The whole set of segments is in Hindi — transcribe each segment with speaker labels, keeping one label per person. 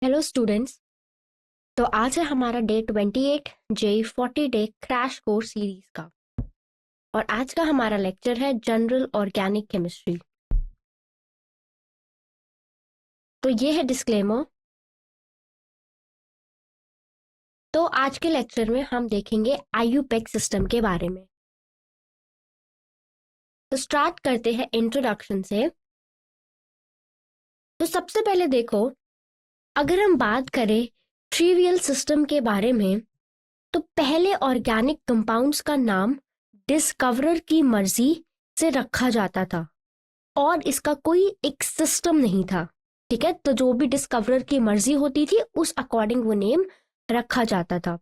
Speaker 1: Hello students. तो आज है हमारा day 28 JEE 40 day crash course series का। और आज का हमारा लेक्चर है जनरल ऑर्गेनिक केमिस्ट्री। तो ये है डिस्क्लेमर। तो आज के लेक्चर में हम देखेंगे आईयूपैक सिस्टम के बारे में। तो स्टार्ट करते हैं इंट्रोडक्शन से। तो सबसे पहले देखो, अगर हम बात करें ट्रिवियल सिस्टम के बारे में, तो पहले ऑर्गेनिक कंपाउंड्स का नाम डिस्कवरर की मर्जी से रखा जाता था और इसका कोई एक सिस्टम नहीं था। ठीक है, तो जो भी डिस्कवरर की मर्जी होती थी उस अकॉर्डिंग वो नेम रखा जाता था।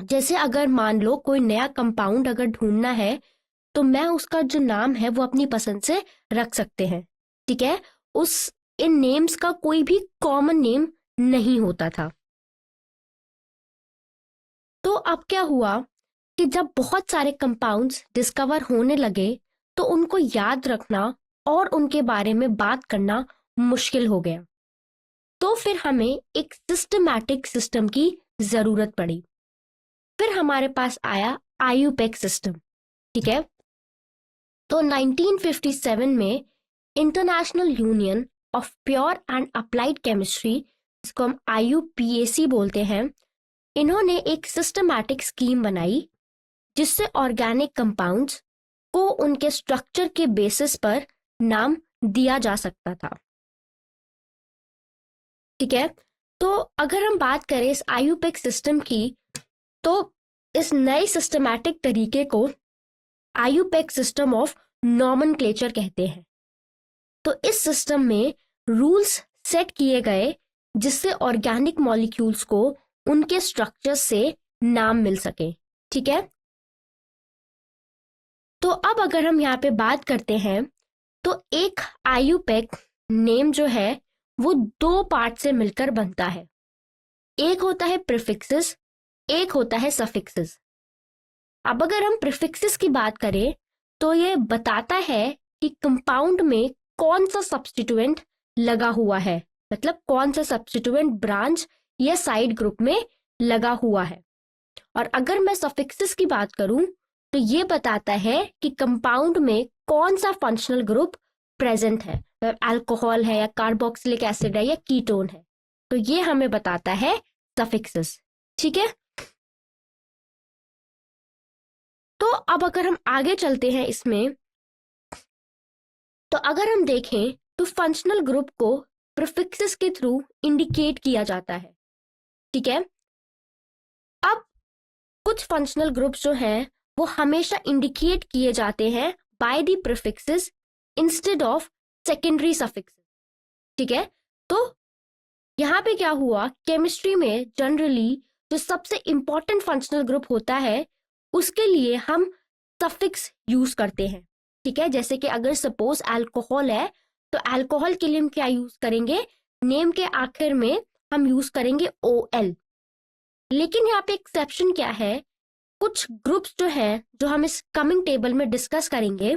Speaker 1: जैसे अगर मान लो कोई नया कंपाउंड अगर ढूंढना है तो मैं उसका जो नाम है वो अपनी पसंद से रख सकते हैं। ठीक है, उस इन नेम्स का कोई भी कॉमन नेम नहीं होता था। तो अब क्या हुआ कि जब बहुत सारे कंपाउंड्स डिस्कवर होने लगे तो उनको याद रखना और उनके बारे में बात करना मुश्किल हो गया। तो फिर हमें एक सिस्टमैटिक सिस्टम की जरूरत पड़ी। फिर हमारे पास आया आईयूपैक सिस्टम। ठीक है, तो 1957 में international union of pure and applied chemistry, जिसको हम IUPAC बोलते हैं, इन्होंने एक सिस्टमैटिक स्कीम बनाई जिससे ऑर्गेनिक कंपाउंड्स को उनके स्ट्रक्चर के बेसिस पर नाम दिया जा सकता था। ठीक है, तो अगर हम बात करें इस आईयूपैक सिस्टम की, तो इस नए सिस्टमैटिक तरीके को आईयूपैक सिस्टम ऑफ नॉमेनक्लेचर कहते हैं। तो इस सिस्टम में रूल्स सेट किए गए जिससे ऑर्गेनिक मॉलिक्यूल्स को उनके स्ट्रक्चर से नाम मिल सके। ठीक है, तो अब अगर हम यहाँ पे बात करते हैं तो एक आईयूपैक नेम जो है वो दो पार्ट से मिलकर बनता है। एक होता है प्रीफिक्सेस, एक होता है सफिक्सेस। अब अगर हम प्रीफिक्सेस की बात करें तो ये बताता है कि कंपाउंड में कौन सा सब्स्टिट्यूएंट लगा हुआ है, मतलब कौन सा सब्स्टिट्यूएंट ब्रांच या साइड ग्रुप में लगा हुआ है। और अगर मैं सफिक्सेस की बात करूं तो ये बताता है कि कंपाउंड में कौन सा फंक्शनल ग्रुप प्रेजेंट है, अल्कोहल है या कार्बोक्सिलिक एसिड है या कीटोन है। तो ये हमें बताता है सफिक्सेस। ठीक है, तो अब अगर हम आगे चलते हैं इसमें, तो अगर हम देखें तो फंक्शनल ग्रुप को प्रीफिक्सेस के थ्रू इंडिकेट किया जाता है। ठीक है, अब कुछ फंक्शनल ग्रुप्स जो हैं वो हमेशा इंडिकेट किए जाते हैं by the prefixes instead of secondary suffixes. ठीक है, तो यहाँ पे क्या हुआ, केमिस्ट्री में जनरली जो सबसे इंपॉर्टेंट फंक्शनल ग्रुप होता है उसके लिए हम सफिक्स यूज करते हैं। ठीक है, जैसे कि अगर सपोज अल्कोहल है तो अल्कोहल के लिए हम क्या यूज करेंगे, नेम के आखिर में हम यूज करेंगे OL। लेकिन यहाँ पे एक्सेप्शन क्या है, कुछ ग्रुप्स जो हैं जो हम इस कमिंग टेबल में डिस्कस करेंगे,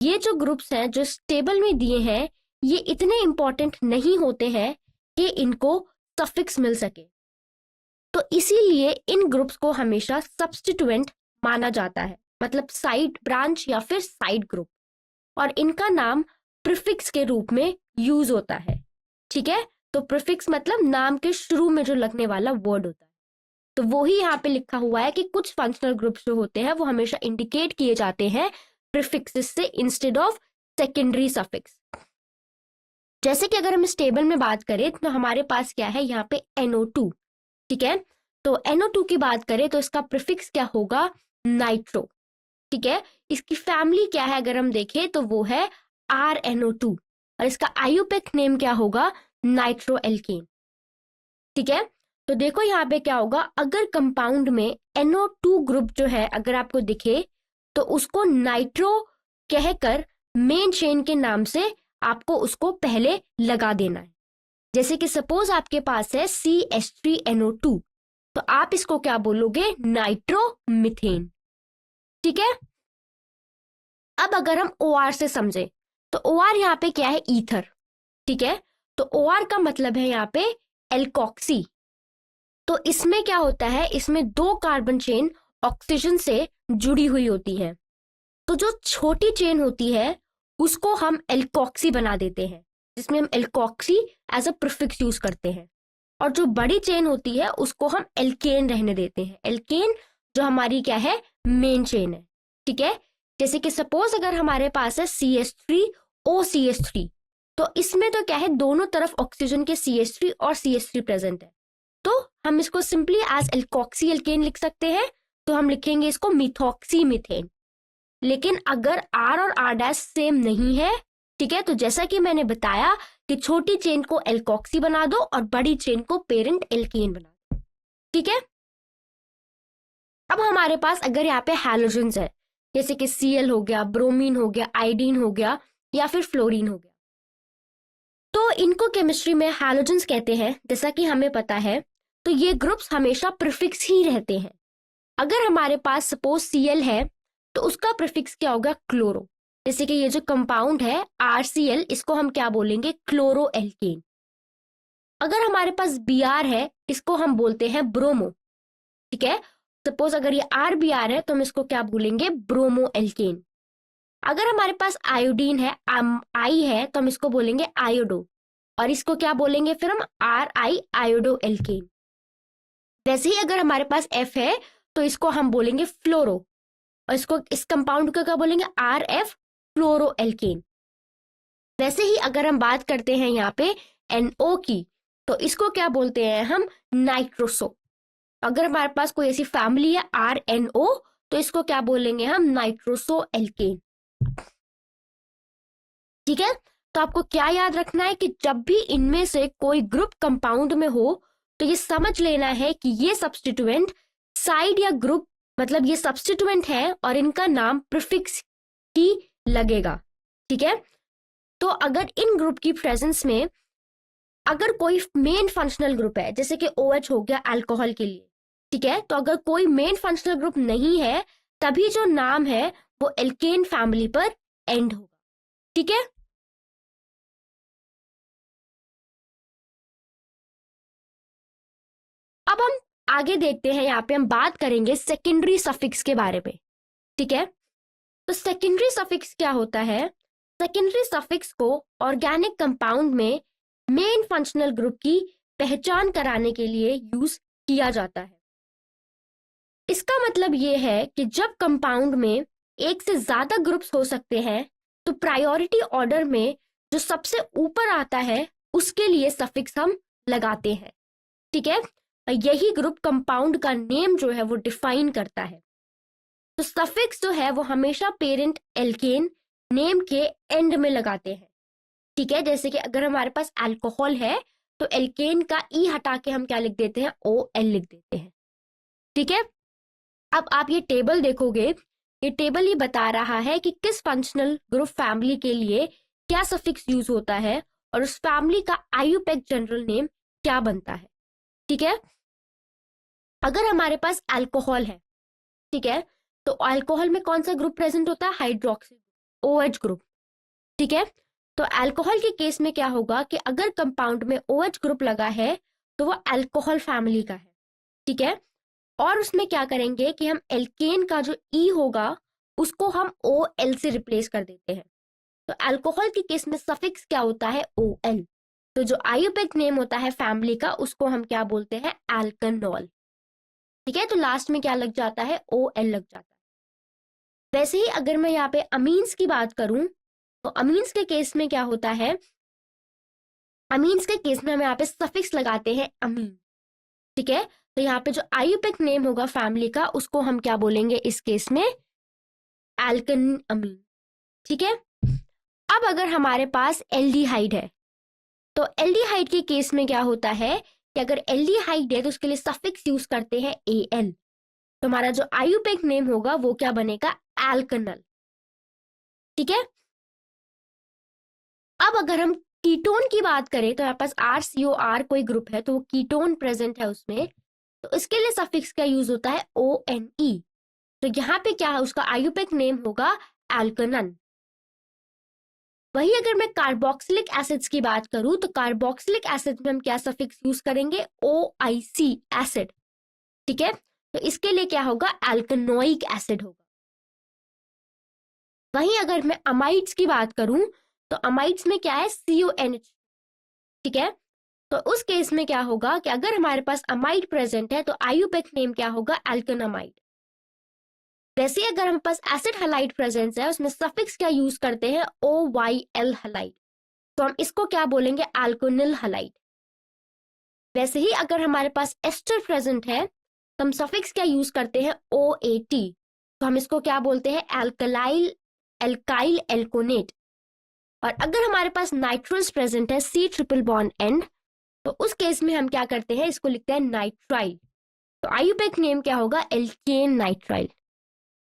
Speaker 1: ये जो ग्रुप्स हैं जो इस टेबल में दिए हैं ये इतने इंपॉर्टेंट नहीं होते हैं कि इनको सफिक्स मिल सके। तो इसीलिए इन ग्रुप्स को हमेशा सब्स्टिट्यूएंट माना जाता है, मतलब साइड ब्रांच या फिर साइड ग्रुप, और इनका नाम प्रीफिक्स के रूप में यूज होता है। ठीक है, तो प्रीफिक्स मतलब नाम के शुरू में जो लगने वाला वर्ड होता है। तो वो ही यहाँ पे लिखा हुआ है कि कुछ फंक्शनल ग्रुप्स जो होते हैं वो हमेशा इंडिकेट किए जाते हैं प्रीफिक्सेस से इंस्टेड ऑफ सेकेंडरी सफिक्स। जैसे कि अगर हम इस टेबल में बात करें तो हमारे पास क्या है, यहाँ पे NO2। ठीक है, तो NO2 की बात करें तो इसका प्रीफिक्स क्या होगा, नाइट्रो। ठीक है, इसकी फैमिली क्या है अगर हम देखें तो वो है RNO2 और इसका आईयूपैक नेम क्या होगा, नाइट्रो एल्केन। ठीक है, तो देखो यहाँ पे क्या होगा, अगर कंपाउंड में NO2 ग्रुप जो है अगर आपको दिखे तो उसको नाइट्रो कहकर मेन चेन के नाम से आपको उसको पहले लगा देना है। जैसे कि सपोज आपके पास है CH3NO2 तो आप इसको क्या बोलोगे, नाइट्रोमीथेन। ठीक है, अब अगर हम OR से समझे तो OR यहाँ पे क्या है, ईथर। ठीक है, तो OR का मतलब है यहाँ पे एल्कोक्सी। तो इसमें क्या होता है, इसमें 2 कार्बन चेन ऑक्सीजन से जुड़ी हुई होती है। तो जो छोटी चेन होती है उसको हम एल्कोक्सी बना देते हैं, जिसमें हम alkoxy as a prefix use करते हैं। और जो बड़ी चेन होती है उसको हम एल्केन रहने देते हैं। एल्केन जो हमारी क्या है, मेन चेन है। ठीक है, जैसे कि सपोज अगर हमारे पास है CH3 OCH3, तो इसमें तो क्या है, दोनों तरफ ऑक्सीजन के CH3 और CH3 प्रेजेंट है। तो हम इसको सिंपली एज एल्कोक्सी एल्केन लिख सकते हैं। तो हम लिखेंगे इसको मिथॉक्सी मीथेन। लेकिन अगर R और R' सेम नहीं है, ठीक है, तो जैसा कि मैंने बताया कि छोटी चेन को एल्कोक्सी बना दो और बड़ी चेन को पेरेंट एल्केन बना दो। ठीक है, अब हमारे पास अगर यहाँ पे हैलोजेंस है, जैसे कि Cl हो गया, ब्रोमीन हो गया, आयोडीन हो गया या फिर फ्लोरीन हो गया, तो इनको केमिस्ट्री में हैलोजेंस कहते हैं, जैसा कि हमें पता है। तो ये ग्रुप्स हमेशा प्रीफिक्स ही रहते हैं। अगर हमारे पास सपोज Cl है तो उसका प्रीफिक्स क्या होगा, क्लोरो। जैसे कि ये जो कंपाउंड है RCl, इसको हम क्या बोलेंगे, क्लोरो एल्केन। अगर हमारे पास Br है, इसको हम बोलते हैं ब्रोमो। ठीक है, सपोज अगर ये RBr है तो हम इसको क्या बोलेंगे, ब्रोमो एल्केन। अगर हमारे पास आयोडीन है, I है, तो हम इसको बोलेंगे आयोडो, और इसको क्या बोलेंगे फिर हम, RI आयोडो एल्केन। वैसे ही अगर हमारे पास F है तो इसको हम बोलेंगे फ्लोरो, और इसको, इस कंपाउंड को क्या बोलेंगे, RF फ्लोरो एल्केन। वैसे ही अगर हम बात करते हैं यहाँ पे NO की, तो इसको क्या बोलते हैं हम, नाइट्रोसो। अगर हमारे पास कोई ऐसी फैमिली है RNO, तो इसको क्या बोलेंगे हम, नाइट्रोसो एल्केन। ठीक है, तो आपको क्या याद रखना है कि जब भी इनमें से कोई ग्रुप कंपाउंड में हो तो ये समझ लेना है कि ये सब्स्टिट्यूएंट साइड या ग्रुप, मतलब ये सब्स्टिट्यूएंट है और इनका नाम प्रीफिक्स ही लगेगा। ठीक है, तो अगर इन ग्रुप की प्रेजेंस में अगर कोई मेन फंक्शनल ग्रुप है, जैसे कि OH हो गया अल्कोहल के लिए, ठीक है, तो अगर कोई मेन फंक्शनल ग्रुप नहीं है तभी जो नाम है वो एल्केन फैमिली पर एंड होगा। ठीक है, अब हम आगे देखते हैं, यहाँ पे हम बात करेंगे सेकेंडरी सफिक्स के बारे में। ठीक है, तो सेकेंडरी सफिक्स क्या होता है, सेकेंडरी सफिक्स को ऑर्गेनिक कंपाउंड में मेन फंक्शनल ग्रुप की पहचान कराने के लिए यूज किया जाता है। इसका मतलब ये है कि जब कंपाउंड में एक से ज्यादा ग्रुप्स हो सकते हैं तो प्रायोरिटी ऑर्डर में जो सबसे ऊपर आता है उसके लिए सफिक्स हम लगाते हैं। ठीक है, यही ग्रुप कंपाउंड का नेम जो है वो डिफाइन करता है। तो सफिक्स जो है वो हमेशा पेरेंट एल्केन नेम के एंड में लगाते हैं। ठीक है, जैसे कि अगर हमारे पास अल्कोहल है तो एल्केन का ई हटा के हम क्या लिख देते हैं, OL लिख देते हैं। ठीक है, अब आप ये टेबल देखोगे, ये टेबल ये बता रहा है कि किस फंक्शनल ग्रुप फैमिली के लिए क्या सफिक्स यूज होता है और उस फैमिली का IUPAC जनरल नेम क्या बनता है। ठीक है, अगर हमारे पास अल्कोहल है, ठीक है, तो अल्कोहल में कौन सा ग्रुप प्रेजेंट होता है, हाइड्रोक्सिल OH ग्रुप। ठीक है, तो अल्कोहल के केस में क्या होगा कि अगर कंपाउंड में OH ग्रुप लगा है तो वो अल्कोहल फैमिली का है। ठीक है, और उसमें क्या करेंगे कि हम एल्केन का जो ई होगा उसको हम OL से रिप्लेस कर देते हैं। तो अल्कोहल के केस में सफिक्स क्या होता है, OL। तो जो IUPAC नेम होता है फैमिली का उसको हम क्या बोलते हैं, एल्कनॉल। ठीक है, तो लास्ट में क्या लग जाता है, OL लग जाता है। वैसे ही अगर मैं यहाँ पे अमीन्स की बात करूं तो अमीन्स के केस में क्या होता है, अमीन्स के केस में हम यहाँ पे सफिक्स लगाते हैं अमीन। ठीक है, तो यहाँ पे जो IUPAC नेम होगा फैमिली का उसको हम क्या बोलेंगे इस केस में, एल्कन अमीन। ठीक है, अब अगर हमारे पास एल्डिहाइड है तो एल्डिहाइड के केस में क्या होता है कि अगर एल्डिहाइड है तो उसके लिए सफिक्स यूज करते हैं AL। तो हमारा जो IUPAC नेम होगा वो क्या बनेगा, एल्कनल। ठीक है, अब अगर हम कीटोन की बात करें तो हमारे पास RCOR कोई ग्रुप है तो वो कीटोन प्रेजेंट है उसमें, तो इसके लिए सफिक्स का यूज होता है ONE। तो यहाँ पे क्या है, उसका IUPAC नेम होगा एल्कनन। वही अगर मैं कार्बोक्सिलिक एसिड्स की बात करूं तो कार्बोक्सिलिक एसिड में हम क्या सफिक्स यूज करेंगे, OIC एसिड। ठीक है, तो इसके लिए क्या होगा, एल्केनोइक एसिड होगा। वहीं अगर मैं अमाइड्स की बात करूं तो अमाइड्स में क्या है, CONH। ठीक है, तो उस केस में क्या होगा कि अगर हमारे पास अमाइड प्रेजेंट है तो आयुपेक नेम क्या होगा, एल्केनामाइड। वैसे अगर हमारे पास एसिड हलाइड प्रेजेंस है उसमें सफिक्स क्या यूज करते हैं, OYL हलाइड, तो हम इसको क्या बोलेंगे, एल्कोनिल हलाइड। वैसे ही अगर हमारे पास एस्टर प्रेजेंट है तो हम सफिक्स क्या यूज करते हैं, OAT, तो हम इसको क्या बोलते हैं, एल्काइल एल्कोनेट। और अगर हमारे पास नाइट्रोस प्रेजेंट है, C ट्रिपल बॉन्ड एंड, तो उस केस में हम क्या करते हैं, इसको लिखते हैं नाइट्राइल, तो आयुपेक नेम क्या होगा, एल्केन नाइट्राइल।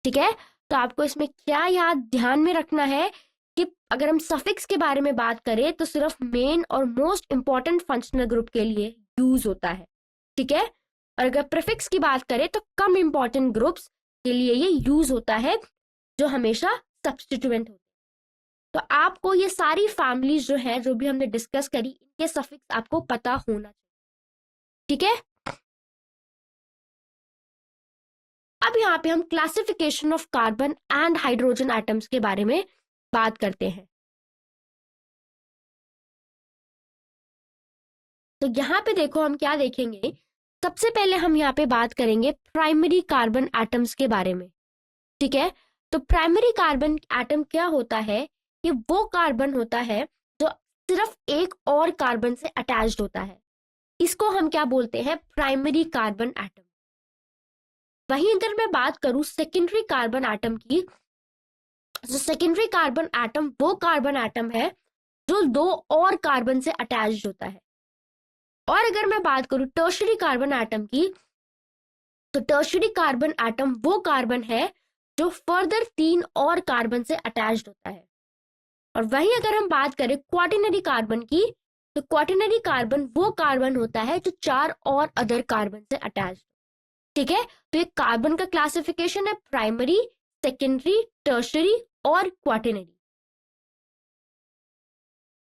Speaker 1: ठीक है, तो आपको इसमें क्या याद ध्यान में रखना है कि अगर हम सफिक्स के बारे में बात करें तो सिर्फ मेन और मोस्ट इंपॉर्टेंट फंक्शनल ग्रुप के लिए यूज होता है। ठीक है, और अगर प्रीफिक्स की बात करें तो कम इंपॉर्टेंट ग्रुप्स के लिए ये यूज होता है जो हमेशा सब्स्टिट्यूएंट होते हैं। तो आपको ये सारी फैमिलीज जो है, जो भी हमने डिस्कस करी, इनके सफिक्स आपको पता होना चाहिए। ठीक है, अब यहाँ पे हम classification of carbon and hydrogen atoms के बारे में बात करते हैं। तो यहाँ पे देखो हम क्या देखेंगे, सबसे पहले हम यहाँ पे बात करेंगे प्राइमरी कार्बन एटम्स के बारे में। ठीक है, तो प्राइमरी कार्बन एटम क्या होता है, ये वो कार्बन होता है जो सिर्फ एक और कार्बन से अटैच्ड होता है, इसको हम क्या बोलते हैं, प्राइमरी कार्बन एटम। वहीं अगर मैं बात करूं सेकेंडरी कार्बन एटम की, तो सेकेंडरी कार्बन एटम वो कार्बन एटम है जो दो और कार्बन से अटैच्ड होता है। और अगर मैं बात करूं टर्शरी कार्बन एटम की, तो टर्शरी कार्बन एटम वो कार्बन है जो फर्दर 3 और कार्बन से अटैच्ड होता है। और वहीं अगर हम बात करें क्वाटरनरी कार्बन की, तो क्वाटरनरी कार्बन वो कार्बन होता है जो 4 और अदर कार्बन से अटैच्ड। ठीक है, तो ये कार्बन का क्लासिफिकेशन है, प्राइमरी, सेकेंडरी, टर्शरी और क्वाटरनरी।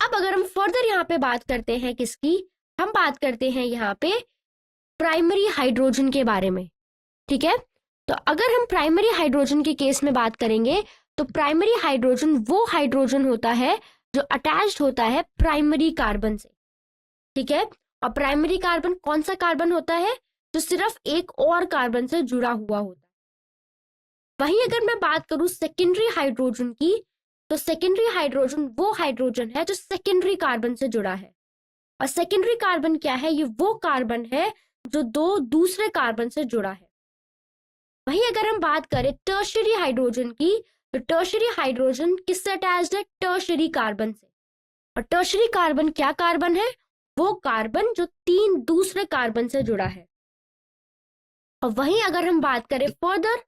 Speaker 1: अब अगर हम फर्दर यहाँ पे बात करते हैं किसकी, हम बात करते हैं यहाँ पे प्राइमरी हाइड्रोजन के बारे में। ठीक है, तो अगर हम प्राइमरी हाइड्रोजन के केस में बात करेंगे तो प्राइमरी हाइड्रोजन वो हाइड्रोजन होता है जो अटैच्ड होता है प्राइमरी कार्बन से। ठीक है, और प्राइमरी कार्बन कौन सा कार्बन होता है, जो सिर्फ एक और कार्बन से जुड़ा हुआ होता है। वहीं अगर मैं बात करूं सेकेंडरी हाइड्रोजन की, तो सेकेंडरी हाइड्रोजन वो हाइड्रोजन है जो सेकेंडरी कार्बन से जुड़ा है। और सेकेंडरी कार्बन क्या है, ये वो कार्बन है जो दो दूसरे कार्बन से जुड़ा है। वहीं अगर हम बात करें टर्शरी हाइड्रोजन की, तो टर्शरी हाइड्रोजन किससे अटैच्ड है, टर्शरी कार्बन से। और टर्शरी कार्बन क्या कार्बन है, वो कार्बन जो 3 दूसरे कार्बन से जुड़ा है। और वहीं अगर हम बात करें फर्दर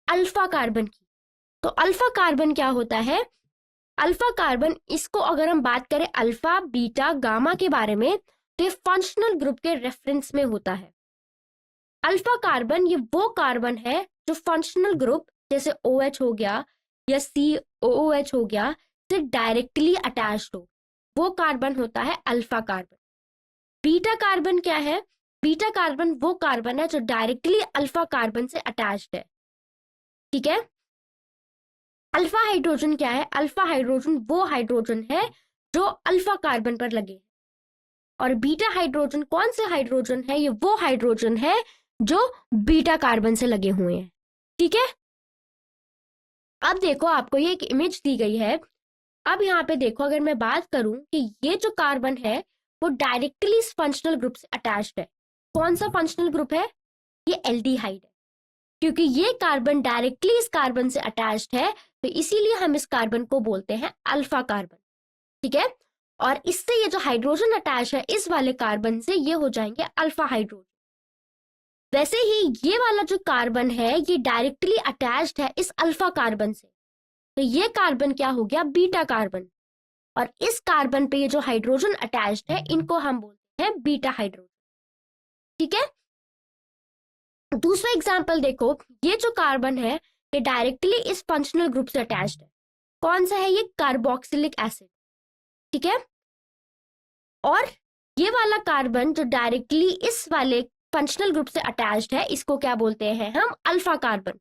Speaker 1: अल्फा कार्बन की, तो अल्फा कार्बन क्या होता है, अल्फा कार्बन, इसको अगर हम बात करें अल्फा, बीटा, गामा के बारे में, तो ये फंक्शनल ग्रुप के रेफरेंस में होता है। अल्फा कार्बन ये वो कार्बन है जो फंक्शनल ग्रुप जैसे OH हो गया या COOH हो गया से डायरेक्टली अटैच्ड हो, वो कार्बन होता है अल्फा कार्बन। बीटा कार्बन क्या है, बीटा कार्बन वो कार्बन है जो डायरेक्टली अल्फा कार्बन से अटैच्ड है। ठीक है, अल्फा हाइड्रोजन क्या है, अल्फा हाइड्रोजन वो हाइड्रोजन है जो अल्फा कार्बन पर लगे। और बीटा हाइड्रोजन कौन से हाइड्रोजन है, ये वो हाइड्रोजन है जो बीटा कार्बन से लगे हुए हैं। ठीक है, अब देखो आपको ये एक इमेज दी गई है। अब यहाँ पे देखो, अगर मैं बात करूं कि ये जो कार्बन है वो डायरेक्टली इस फंक्शनल ग्रुप से अटैच्ड है। कौन सा फंक्शनल ग्रुप है, ये एल्डिहाइड है। क्योंकि ये कार्बन डायरेक्टली इस कार्बन से अटैच्ड है तो इसीलिए हम इस कार्बन को बोलते हैं अल्फा कार्बन। ठीक है, और इससे ये जो हाइड्रोजन अटैच है इस वाले कार्बन से, ये हो जाएंगे अल्फा हाइड्रोजन। वैसे ही ये वाला जो कार्बन है ये डायरेक्टली अटैच्ड है इस अल्फा कार्बन से, तो ये कार्बन क्या हो गया, बीटा कार्बन। और इस कार्बन पे ये जो हाइड्रोजन अटैच्ड है इनको हम बोलते हैं बीटा हाइड्रोजन। ठीक है, दूसरा एग्जांपल देखो, ये जो कार्बन है ये डायरेक्टली इस फंक्शनल ग्रुप से अटैच्ड है। कौन सा है ये, कार्बोक्सिलिक एसिड। ठीक है। और ये वाला कार्बन जो डायरेक्टली इस वाले फंक्शनल ग्रुप से अटैच्ड है, इसको क्या बोलते हैं हम? Alpha carbon.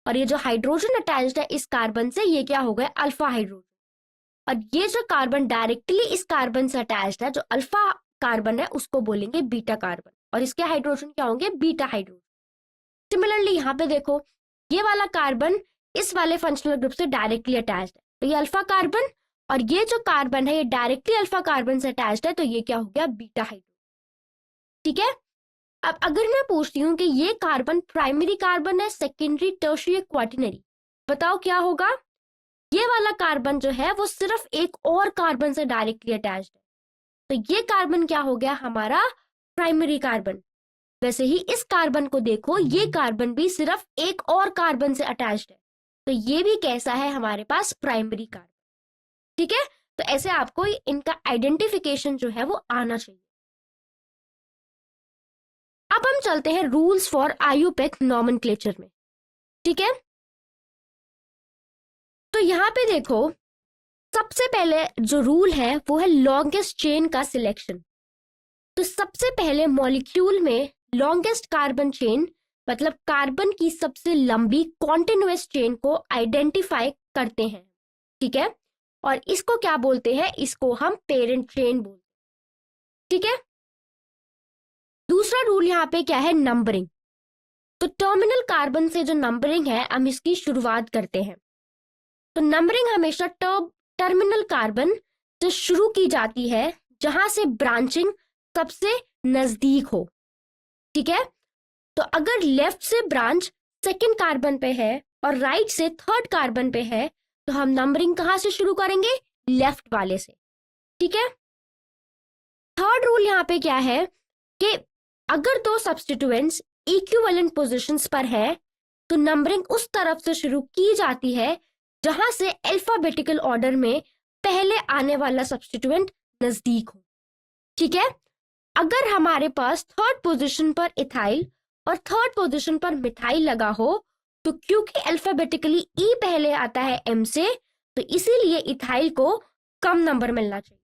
Speaker 1: और ये जो हाइड्रोजन अटैच्ड है इस कार्बन से, ये क्या हो गया? Alpha hydrogen. और ये जो कार्बन डायरेक्टली इस कार्बन से अटैच्ड है, जो अल्फा कार्बन है, उसको बोलेंगे बीटा कार्बन। और इसके हाइड्रोजन क्या होंगे? Beta hydrogen. सिमिलरली यहाँ पे देखो, ये वाला कार्बन इस वाले फंक्शनल ग्रुप से डायरेक्टली अटैच्ड है, तो ये अल्फा कार्बन। और ये जो कार्बन है ये डायरेक्टली अल्फा कार्बन से अटैच्ड है, तो ये क्या हो गया? Beta hydrogen. ठीक है। अब अगर मैं पूछती हूँ कि ये कार्बन प्राइमरी कार्बन है, सेकेंडरी, टर्शियरी, क्वार्टिनरी, बताओ क्या होगा? ये वाला कार्बन जो है वो सिर्फ एक और कार्बन से डायरेक्टली अटैच्ड है, तो ये कार्बन क्या हो गया? हमारा प्राइमरी कार्बन। वैसे ही इस कार्बन को देखो, ये कार्बन भी सिर्फ एक और कार्बन से अटैच्ड है, तो ये भी कैसा है? हमारे पास प्राइमरी कार्बन। ठीक है। तो ऐसे आपको इनका आइडेंटिफिकेशन जो है वो आना चाहिए। अब हम चलते हैं रूल्स फॉर आईयूपैक नॉमेनक्लेचर में। ठीक है। तो यहां पे देखो, सबसे पहले जो रूल है वो है लॉन्गेस्ट चेन का सिलेक्शन। तो सबसे पहले मॉलिक्यूल में लॉन्गेस्ट कार्बन चेन, मतलब कार्बन की सबसे लंबी कॉन्टिन्यूअस चेन को आइडेंटिफाई करते हैं। ठीक है। और इसको क्या बोलते हैं? इसको हम पेरेंट चेन बोलते हैं। ठीक है। दूसरा रूल यहाँ पे क्या है? नंबरिंग। तो टर्मिनल कार्बन से जो नंबरिंग है, हम इसकी शुरुआत करते हैं। तो नंबरिंग हमेशा टर्मिनल कार्बन से शुरू की जाती है, जहां से ब्रांचिंग सबसे नजदीक हो। ठीक है। तो अगर लेफ्ट से ब्रांच सेकंड कार्बन पे है और राइट से थर्ड कार्बन पे है, तो हम नंबरिंग कहां से शुरू करेंगे? लेफ्ट वाले से। ठीक है। थर्ड रूल यहाँ पे क्या है कि अगर दो सब्स्टिट्यूएंट्स इक्विवेलेंट पोजीशंस पर है, तो नंबरिंग उस तरफ से शुरू की जाती है जहां से अल्फाबेटिकल ऑर्डर में पहले आने वाला सब्स्टिट्यूएंट नजदीक हो। ठीक है। अगर हमारे पास थर्ड पोजीशन पर इथाइल और थर्ड पोजीशन पर मिथाइल लगा हो, तो क्योंकि अल्फाबेटिकली ई पहले आता है एम से, तो इसीलिए इथाइल को कम नंबर मिलना चाहिए।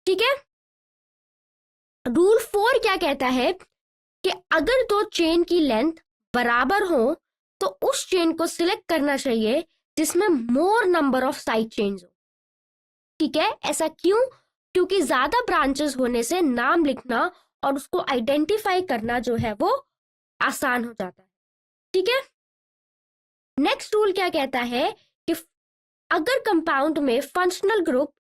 Speaker 1: ठीक है। रूल 4 क्या कहता है कि अगर दो चेन की लेंथ बराबर हो, तो उस चेन को सिलेक्ट करना चाहिए जिसमें मोर नंबर ऑफ साइड चेन्स हो। ठीक है। ऐसा क्यों? क्योंकि ज्यादा ब्रांचेस होने से नाम लिखना और उसको आइडेंटिफाई करना जो है वो आसान हो जाता है। ठीक है। नेक्स्ट रूल क्या कहता है कि अगर कंपाउंड में फंक्शनल ग्रुप,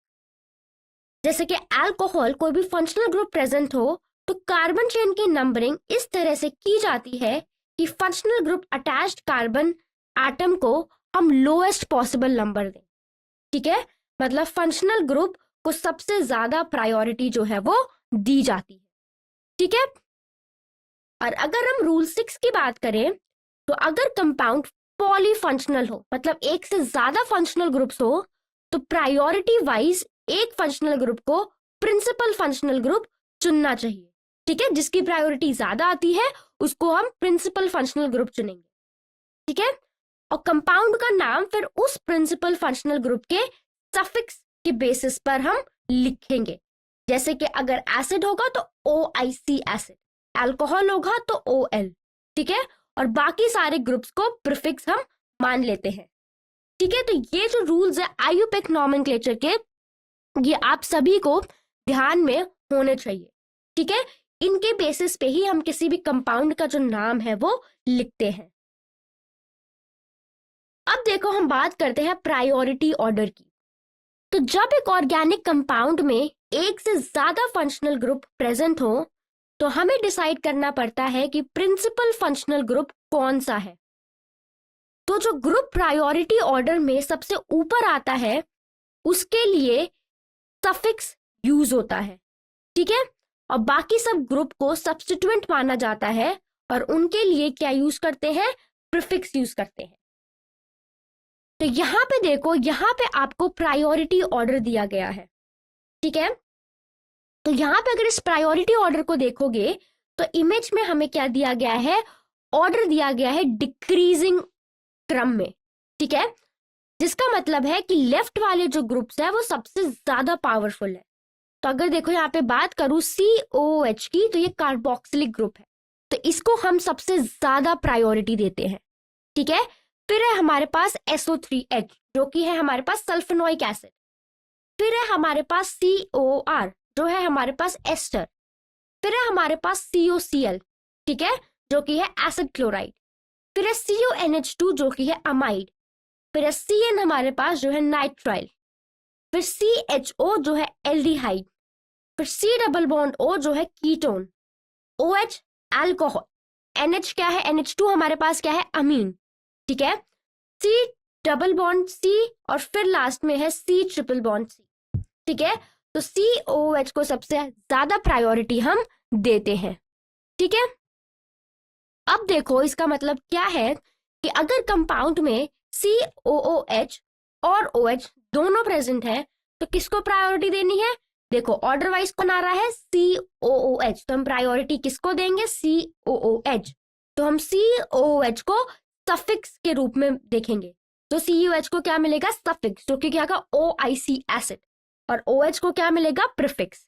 Speaker 1: जैसे कि अल्कोहल, कोई भी फंक्शनल ग्रुप प्रेजेंट हो, तो कार्बन चेन की नंबरिंग इस तरह से की जाती है कि functional group attached carbon atom को हम लोएस्ट पॉसिबल नंबर दें। ठीक है। मतलब फंक्शनल ग्रुप को सबसे ज्यादा प्रायोरिटी जो है वो दी जाती है। ठीक है। और अगर हम रूल 6 की बात करें, तो अगर कंपाउंड पॉलीफंक्शनल हो, मतलब एक से ज्यादा फंक्शनल ग्रुप्स हो, तो प्रायोरिटी वाइज एक फंक्शनल ग्रुप को प्रिंसिपल फंक्शनल ग्रुप चुनना चाहिए। ठीक है। जिसकी प्रायोरिटी ज्यादा आती है उसको हम प्रिंसिपल फंक्शनल ग्रुप चुनेंगे। ठीक है। और कंपाउंड का नाम फिर उस प्रिंसिपल फंक्शनल ग्रुप के सफिक्स के बेसिस पर हम लिखेंगे। जैसे कि अगर एसिड होगा तो OIC एसिड, अल्कोहल होगा तो OL। ठीक है। और बाकी सारे ग्रुप्स को प्रीफिक्स हम मान लेते हैं। ठीक है। तो ये जो रूल्स है आईयूपैक नॉमेनक्लेचर के, ये आप सभी को ध्यान में होने चाहिए। ठीक है। इनके बेसिस पे ही हम किसी भी कंपाउंड का जो नाम है वो लिखते हैं। अब देखो, हम बात करते हैं प्रायोरिटी ऑर्डर की। तो जब एक ऑर्गेनिक कंपाउंड में एक से ज्यादा फंक्शनल ग्रुप प्रेजेंट हो, तो हमें डिसाइड करना पड़ता है कि प्रिंसिपल फंक्शनल ग्रुप कौन सा है। तो जो ग्रुप प्रायोरिटी ऑर्डर में सबसे ऊपर आता है, उसके लिए सफिक्स यूज होता है। ठीक है। और बाकी सब ग्रुप को सब्स्टिट्यूएंट माना जाता है और उनके लिए क्या यूज करते हैं? प्रीफिक्स यूज करते हैं। तो यहां पे देखो, यहां पे आपको प्रायोरिटी ऑर्डर दिया गया है। ठीक है। तो यहां पे अगर इस प्रायोरिटी ऑर्डर को देखोगे, तो इमेज में हमें क्या दिया गया है? ऑर्डर दिया गया है डिक्रीजिंग क्रम में। ठीक है। जिसका मतलब है कि लेफ्ट वाले जो ग्रुप्स है वो सबसे ज्यादा पावरफुल है। तो अगर देखो यहाँ पे बात करूं COOH की, तो ये कार्बोक्सिलिक ग्रुप है, तो इसको हम सबसे ज्यादा प्रायोरिटी देते हैं। ठीक है, फिर है हमारे पास SO3H जो कि है हमारे पास सल्फोनिक एसिड। फिर है हमारे पास COR जो है हमारे पास एस्टर। फिर है हमारे पास COCl, ठीक है, जो कि है एसिड क्लोराइड। फिर है CONH2 जो कि है अमाइड। फिर है CN हमारे पास जो है नाइट्राइल। फिर CHO जो है एल्डिहाइड। फिर C डबल बॉन्ड O जो है कीटोन। OH alcohol. NH क्या है, NH2 हमारे पास क्या है, अमीन। ठीक है, C डबल बॉन्ड C और फिर लास्ट में है C ट्रिपल बॉन्ड C। ठीक है, तो COOH को सबसे ज्यादा प्रायोरिटी हम देते हैं। ठीक है, अब देखो इसका मतलब क्या है कि अगर कंपाउंड में COOH और OH दोनों प्रेजेंट है तो किसको प्रायोरिटी देनी है। देखो ऑर्डर वाइज कौन आ रहा है, COOH, तो हम प्रायोरिटी किसको देंगे, COOH। तो हम COOH को सफिक्स के रूप में देखेंगे, तो COOH को क्या मिलेगा, सफिक्स, जो कि क्या होगा, OIC एसिड, और OH को क्या मिलेगा, प्रीफिक्स।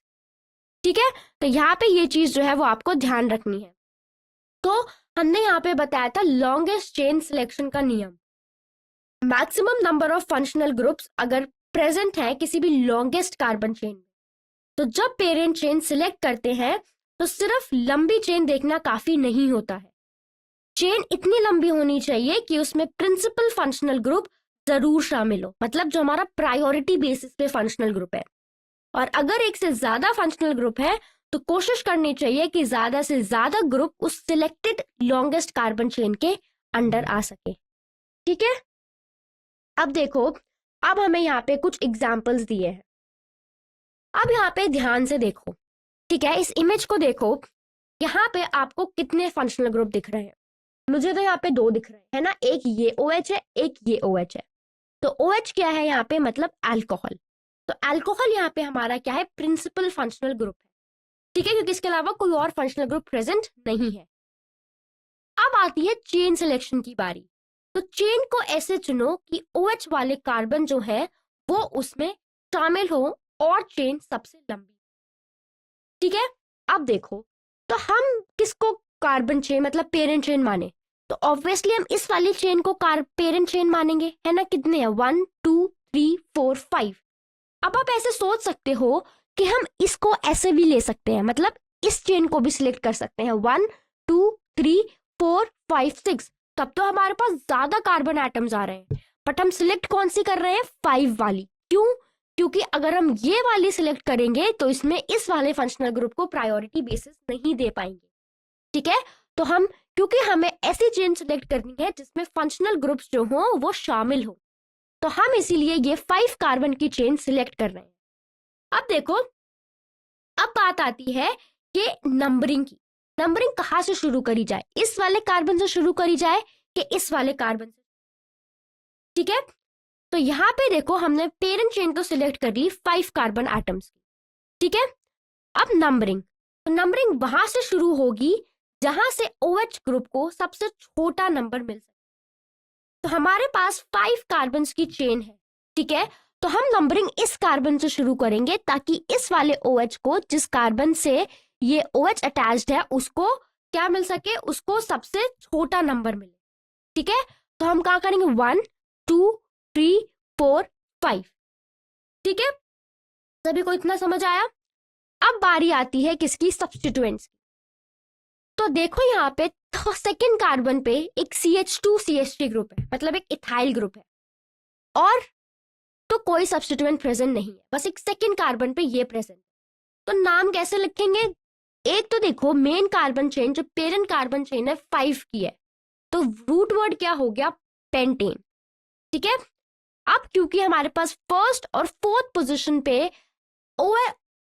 Speaker 1: ठीक है, तो यहाँ पे ये चीज जो है वो आपको ध्यान रखनी है। तो हमने यहाँ पे बताया था लॉन्गेस्ट चेन सिलेक्शन का नियम। Maximum number of functional groups अगर प्रेजेंट है किसी भी लॉन्गेस्ट कार्बन चेन में, तो जब पेरेंट चेन सिलेक्ट करते हैं तो सिर्फ लंबी चेन देखना काफी नहीं होता है। चेन इतनी लंबी होनी चाहिए कि उसमें प्रिंसिपल फंक्शनल ग्रुप जरूर शामिल हो, मतलब जो हमारा प्रायोरिटी बेसिस पे फंक्शनल ग्रुप है। और अगर एक से ज्यादा फंक्शनल ग्रुप है तो कोशिश करनी चाहिए कि ज्यादा से ज्यादा ग्रुप उस सिलेक्टेड लॉन्गेस्ट कार्बन चेन के अंडर आ सके। ठीक है, अब देखो, अब हमें यहाँ पे कुछ एग्जाम्पल्स दिए हैं। अब यहाँ पे ध्यान से देखो, ठीक है, इस इमेज को देखो, यहाँ पे आपको कितने फंक्शनल ग्रुप दिख रहे हैं। मुझे तो यहाँ पे 2 दिख रहे हैं, है ना, एक ये OH है, एक ये OH है। तो OH क्या है यहाँ पे, मतलब अल्कोहल। तो अल्कोहल यहाँ पे हमारा क्या है, प्रिंसिपल फंक्शनल ग्रुप है। ठीक है, क्योंकि इसके अलावा कोई और फंक्शनल ग्रुप प्रेजेंट नहीं है। अब आती है चेन सिलेक्शन की बारी। तो चेन को ऐसे चुनो कि OH वाले कार्बन जो है वो उसमें शामिल हो और चेन सबसे लंबी। ठीक है, अब देखो, तो हम किसको कार्बन चेन मतलब पेरेंट चेन माने, तो ऑब्वियसली हम इस वाली चेन को पेरेंट चेन मानेंगे, है ना। कितने हैं, 1 2 3 4 5। अब आप ऐसे सोच सकते हो कि हम इसको ऐसे भी ले सकते हैं, मतलब इस चेन को भी सिलेक्ट कर सकते हैं, 1 2 3 4 5 6। तब तो हमारे पास ज्यादा कार्बन एटम्स आ रहे हैं, बट हम सिलेक्ट कौन सी कर रहे हैं, 5 वाली। क्यों, क्योंकि अगर हम ये वाली सिलेक्ट करेंगे तो इसमें इस वाले फंक्शनल ग्रुप को प्रायोरिटी बेसिस नहीं दे पाएंगे। ठीक है, तो हम, क्योंकि हमें ऐसी चेन सिलेक्ट करनी है जिसमें फंक्शनल ग्रुप्स जो हो वो शामिल हो, तो हम इसीलिए ये 5 कार्बन की चेन सिलेक्ट कर रहे हैं। अब देखो, अब बात आती है कि नंबरिंग की। नंबरिंग कहाँ से शुरू करी जाए, इस वाले कार्बन से शुरू करी जाए कि इस वाले कार्बन से। ठीक है, तो यहाँ पे देखो हमने पेरेंट चेन तो सिलेक्ट कर ली 5 कार्बन एटम्स की। ठीक है, अब नंबरिंग, तो नंबरिंग वहां से शुरू होगी जहां से OH ग्रुप को सबसे छोटा नंबर मिल सके। तो हमारे पास 5 कार्बन की चेन है। ठीक है, तो हम नंबरिंग इस कार्बन से शुरू करेंगे ताकि इस वाले OH को, जिस कार्बन से ये OH अटैच्ड है, उसको क्या मिल सके, उसको सबसे छोटा नंबर मिले। ठीक है, तो हम क्या करेंगे, 1 2 3 4 5। ठीक है, सभी को इतना समझ आया। अब बारी आती है किसकी, सब्स्टिट्यूएंट्स की। तो देखो यहाँ पे सेकेंड कार्बन पे एक CH2CH3 ग्रुप है, मतलब एक इथाइल ग्रुप है, और तो कोई सब्स्टिट्यूएंट प्रेजेंट नहीं है, बस एक सेकेंड कार्बन पे ये प्रेजेंट। तो नाम कैसे लिखेंगे, एक तो देखो मेन कार्बन चेन जो पेरेंट कार्बन चेन है 5 की है, तो रूट वर्ड क्या हो गया, पेंटेन। ठीक है, अब क्योंकि हमारे पास फर्स्ट और फोर्थ पोजीशन पे ओ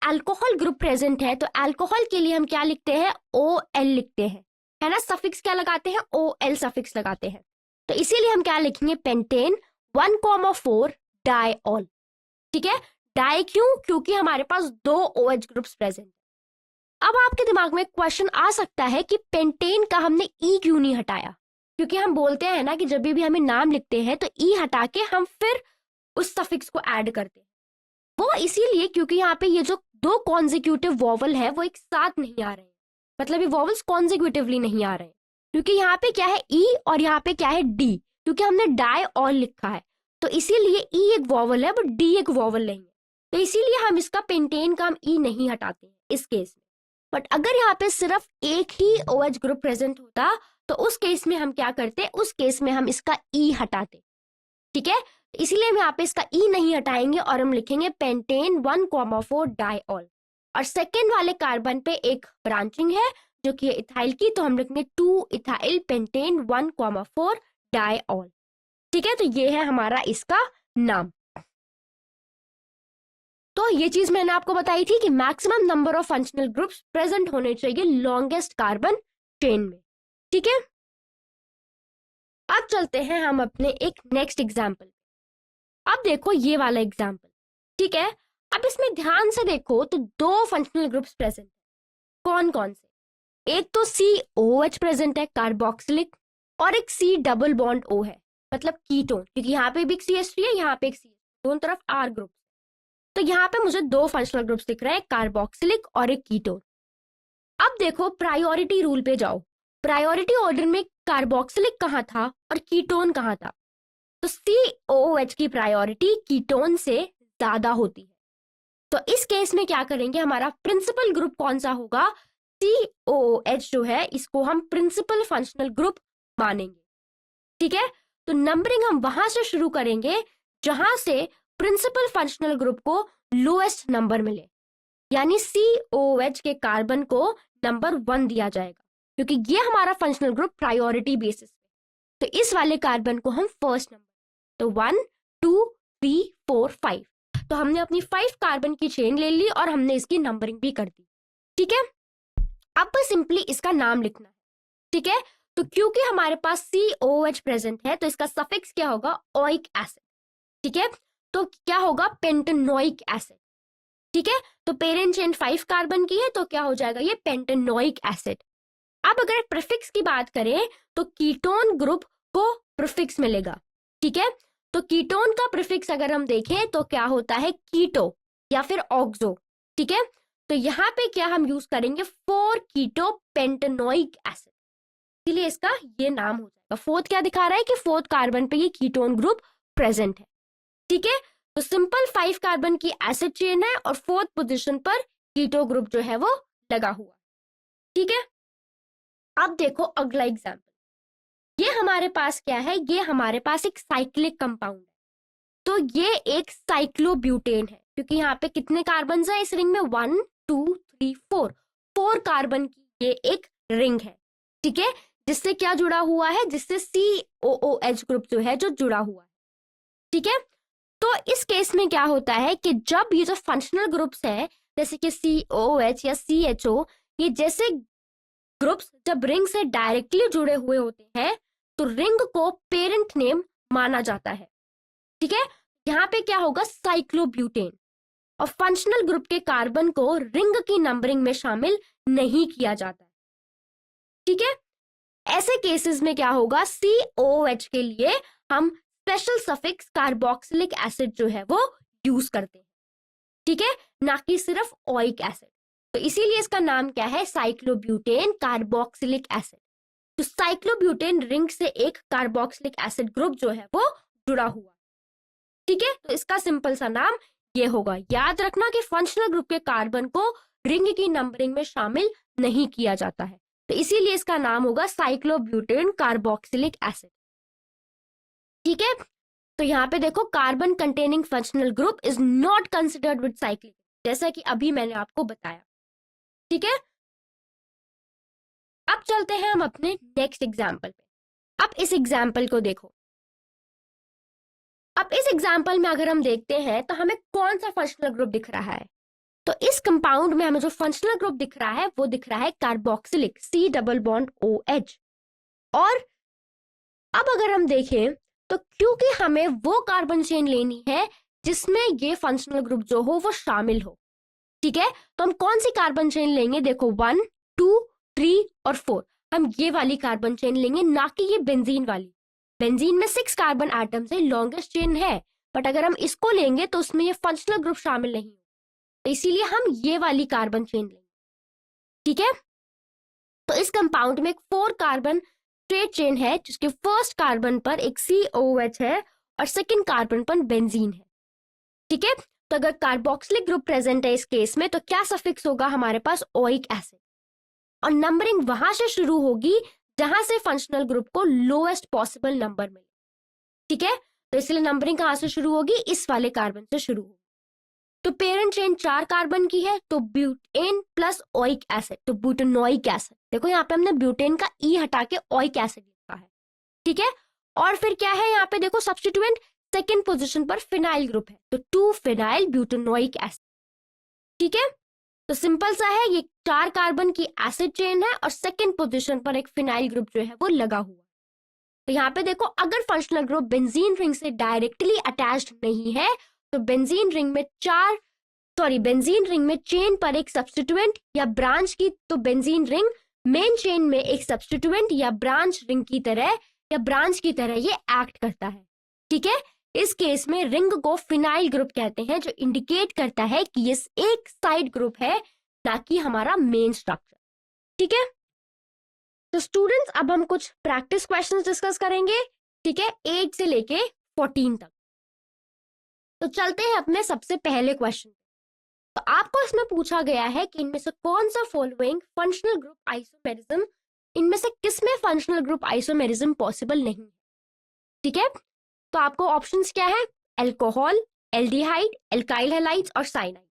Speaker 1: अल्कोहल ग्रुप प्रेजेंट है, तो अल्कोहल के लिए हम क्या लिखते हैं, OL लिखते हैं, है ना, सफिक्स क्या लगाते हैं, OL सफिक्स लगाते हैं। तो इसीलिए हम क्या लिखेंगे, पेंटेन 1,4 डाइऑल। ठीक है, डाई क्यों, क्योंकि हमारे पास 2 OH ग्रुप्स प्रेजेंट। अब आपके दिमाग में क्वेश्चन आ सकता है कि पेंटेन का हमने E क्यों नहीं हटाया। क्योंकि हम बोलते हैं ना कि जब भी हमें नाम लिखते हैं तो ई हटा के हम फिर उस सफिक्स को ऐड करते हैं। वो इसीलिए क्योंकि यहाँ पे ये जो दो कॉन्जिक्यूटिव वॉवल है वो एक साथ नहीं आ रहे हैं, मतलब ये वॉवल्स कॉन्जिक्यूटिवली नहीं आ रहे हैं, क्योंकि यहाँ पे क्या है ई और यहाँ पे क्या है डी, क्योंकि हमने डाई ऑल लिखा है तो इसीलिए ई एक वॉवल है बट डी एक वॉवल नहीं है, तो इसीलिए हम इसका पेंटेन का हम ई नहीं हटाते हैं इस केस में। बट अगर यहाँ पे सिर्फ एक ही OH ग्रुप प्रेजेंट होता तो उस केस में हम क्या करते, उस केस में हम इसका ई हटाते। ठीक है, इसीलिए हम यहाँ पे इसका ई नहीं हटाएंगे और हम लिखेंगे पेंटेन 1,4 डाइऑल। और सेकेंड वाले कार्बन पे एक ब्रांचिंग है जो कि इथाइल की, तो हम लिखेंगे 2 इथाइल पेंटेन 1,4 डाइऑल। ठीक है, तो ये है हमारा इसका नाम। तो ये चीज मैंने आपको बताई थी कि maximum number of functional groups present होने चाहिए लॉन्गेस्ट कार्बन चेन में। ठीक है, अब चलते हैं हम अपने एक नेक्स्ट एग्जाम्पल। अब देखो ये वाला एग्जाम्पल। ठीक है, अब इसमें ध्यान से देखो तो दो फंक्शनल ग्रुप्स प्रेजेंट है। कौन कौन से? एक तो COH प्रेजेंट है कार्बोक्सिलिक, और एक C डबल बॉन्ड O है मतलब कीटोन, क्योंकि यहाँ पे भी एक CH3 है, यहाँ पे एक CH, दोनों तरफ R ग्रुप। तो यहाँ पे मुझे दो फंक्शनल ग्रुप्स दिख रहे हैं, कार्बोक्सिलिक और एक कीटोन। अब देखो प्रायोरिटी रूल पे जाओ, प्रायोरिटी ऑर्डर में कार्बोक्सिलिक कहाँ था और कीटोन कहाँ था? तो COH की प्रायोरिटी कीटोन से ज्यादा होती है। तो इस केस में क्या करेंगे, हमारा प्रिंसिपल ग्रुप कौन सा होगा? COH जो है इसको हम प्रिंसिपल फंक्शनल ग्रुप मानेंगे। ठीक है, तो नंबरिंग हम वहां से शुरू करेंगे जहां से प्रिंसिपल फंक्शनल ग्रुप को लोएस्ट नंबर मिले, यानी COH के कार्बन को नंबर 1 दिया जाएगा, क्योंकि ये हमारा फंक्शनल ग्रुप प्रायोरिटी बेसिस पे। तो इस वाले कार्बन को हम फर्स्ट नंबर, तो 1 2 3 4 5, तो हमने अपनी 5 कार्बन की चेन ले ली और हमने इसकी नंबरिंग भी कर दी। ठीक है, अब सिंपली इसका नाम लिखना है। ठीक है, तो क्योंकि हमारे पास COH प्रेजेंट है तो इसका सफिक्स क्या होगा? Oic acid. ठीक है, तो क्या होगा? Pentanoic acid. ठीक है, तो पेरेंट चेन 5 कार्बन की है तो क्या हो जाएगा? ये पेंटेनोइक एसिड। अब अगर प्रीफिक्स की बात करें तो कीटोन ग्रुप को प्रीफिक्स मिलेगा। ठीक है, तो कीटोन का प्रीफिक्स अगर हम देखें तो क्या होता है? कीटो या फिर ऑक्सो। ठीक है, तो यहाँ पे क्या हम यूज करेंगे? 4 कीटो पेंटेनोइक एसिड, इसलिए इसका ये नाम हो जाएगा। फोर्थ क्या दिखा रहा है कि फोर्थ कार्बन पे ये कीटोन ग्रुप प्रेजेंट है। ठीक है, तो सिंपल 5 कार्बन की एसिड चेन है और फोर्थ पोजीशन पर कीटो ग्रुप जो है वो लगा हुआ। ठीक है, अब देखो अगला एग्जाम्पल। ये हमारे पास क्या है? ये हमारे पास एक साइक्लिक कंपाउंड है, तो ये एक साइक्लोब्यूटेन है, क्योंकि यहाँ पे कितने कार्बन है इस रिंग में? 1 2 3 4, 4 कार्बन की ये एक रिंग है। ठीक है, जिससे क्या जुड़ा हुआ है? जिससे COOH ग्रुप जो है जो जुड़ा हुआ है। ठीक है, तो इस केस में क्या होता है कि जब ये जो फंक्शनल ग्रुप्स है जैसे कि COH या CHO, ये जैसे ग्रुप्स जब रिंग से डायरेक्टली जुड़े हुए होते हैं तो रिंग को पेरेंट नेम माना जाता है। ठीक है, यहाँ पे क्या होगा? साइक्लोब्यूटेन। और फंक्शनल ग्रुप के कार्बन को रिंग की नंबरिंग में शामिल नहीं किया जाता है। ठीक है, ऐसे केसेस में क्या होगा? COH के लिए हम स्पेशल सफिक्स कार्बोक्सिलिक एसिड जो है वो यूज करते हैं। ठीक है, ना कि सिर्फ ओइक एसिड। तो इसीलिए इसका नाम क्या है? Cyclobutane carboxylic acid. तो साइक्लोब्यूटेन रिंग से एक कार्बोक्सिलिक एसिड ग्रुप जो है वो जुड़ा हुआ। ठीक है, तो इसका सिंपल सा नाम ये होगा। याद रखना कि फंक्शनल ग्रुप के कार्बन को रिंग की नंबरिंग में शामिल नहीं किया जाता है, तो इसीलिए इसका नाम होगा साइक्लोब्यूटेन कार्बोक्सिलिक एसिड। ठीक है, तो यहाँ पे देखो carbon containing functional group is not considered with cyclic, जैसा कि अभी मैंने आपको बताया। ठीक है, अब चलते हैं हम अपने नेक्स्ट एग्जाम्पल पे। अब इस एग्जाम्पल को देखो। अब इस एग्जाम्पल में अगर हम देखते हैं तो हमें कौन सा फंक्शनल ग्रुप दिख रहा है? तो इस कंपाउंड में हमें जो फंक्शनल ग्रुप दिख रहा है वो दिख रहा है carboxylic, C double bond OH। और अब अगर हम देखें तो क्योंकि हमें वो कार्बन चेन लेनी है जिसमें ये फंक्शनल ग्रुप जो हो वो शामिल हो। ठीक है, तो हम कौन सी कार्बन चेन लेंगे? देखो 1 2 3 और 4, हम ये वाली कार्बन चेन लेंगे, ना कि ये बेंजीन वाली। बेंजीन में 6 कार्बन एटम्स है, लॉन्गेस्ट चेन है, बट अगर हम इसको लेंगे तो उसमें ये फंक्शनल ग्रुप शामिल नहीं है, तो इसीलिए हम ये वाली कार्बन चेन लेंगे। ठीक है, तो इस कंपाउंड में एक 4 कार्बन स्ट्रेट चेन है, जिसके फर्स्ट कार्बन पर एक COH है और सेकंड कार्बन पर बेंजीन है। ठीक है, तो अगर कार्बोक्सिलिक ग्रुप प्रेजेंट है इस केस में, तो क्या सफिक्स होगा हमारे पास? Oic acid. और नंबरिंग वहां से शुरू होगी जहां से फंक्शनल ग्रुप को लोएस्ट पॉसिबल नंबर मिले। ठीक है, तो इसलिए नंबरिंग कहां से शुरू होगी? इस वाले कार्बन से शुरू होगी। तो पेरेंट चेन 4 कार्बन की है, तो ब्यूटेन प्लस ओइक एसिड, तो ब्यूटेनोइक एसिड। देखो यहाँ पे हमने ब्यूटेन का ई हटा के ओइक एसिड लिखा है। ठीक है, और फिर क्या है यहाँ पे? देखो सब्स्टिट्यूएंट सेकेंड पोजीशन पर फिनाइल ग्रुप है, तो 2 फिनाइल ब्यूटेनोइक एसिड। ठीक है, तो सिंपल सा है, ये 4 कार्बन की एसिड चेन है और सेकेंड पोजीशन पर एक फिनाइल ग्रुप जो है वो लगा हुआ। तो यहाँ पे देखो, अगर फंक्शनल ग्रुप बेंजीन रिंग से डायरेक्टली अटैच्ड नहीं है, तो बेंजीन रिंग में चेन पर एक सब्स्टिट्यूएंट या ब्रांच की, तो बेंजीन रिंग मेन चेन में एक सब्स्टिट्यूएंट या ब्रांच रिंग की तरह या ब्रांच की तरह ये एक्ट करता है। ठीक है, इस केस में रिंग को फिनाइल ग्रुप कहते हैं, जो इंडिकेट करता है कि ये एक साइड ग्रुप है, ना कि हमारा मेन स्ट्रक्चर। ठीक है, तो स्टूडेंट्स अब हम कुछ प्रैक्टिस क्वेश्चंस डिस्कस करेंगे। ठीक है, 8 से लेके 14 तक। तो चलते हैं अपने सबसे पहले क्वेश्चन। तो आपको इसमें पूछा गया है कि इनमें से कौन सा फॉलोइंग फंक्शनल ग्रुप आइसोमेरिज्म, इनमें से किसमें फंक्शनल ग्रुप आइसोमेरिज्म पॉसिबल नहीं है। ठीक है, तो आपको ऑप्शंस क्या है? अल्कोहल, एल्डिहाइड, एल्काइल हैलाइड्स और साइनाइड।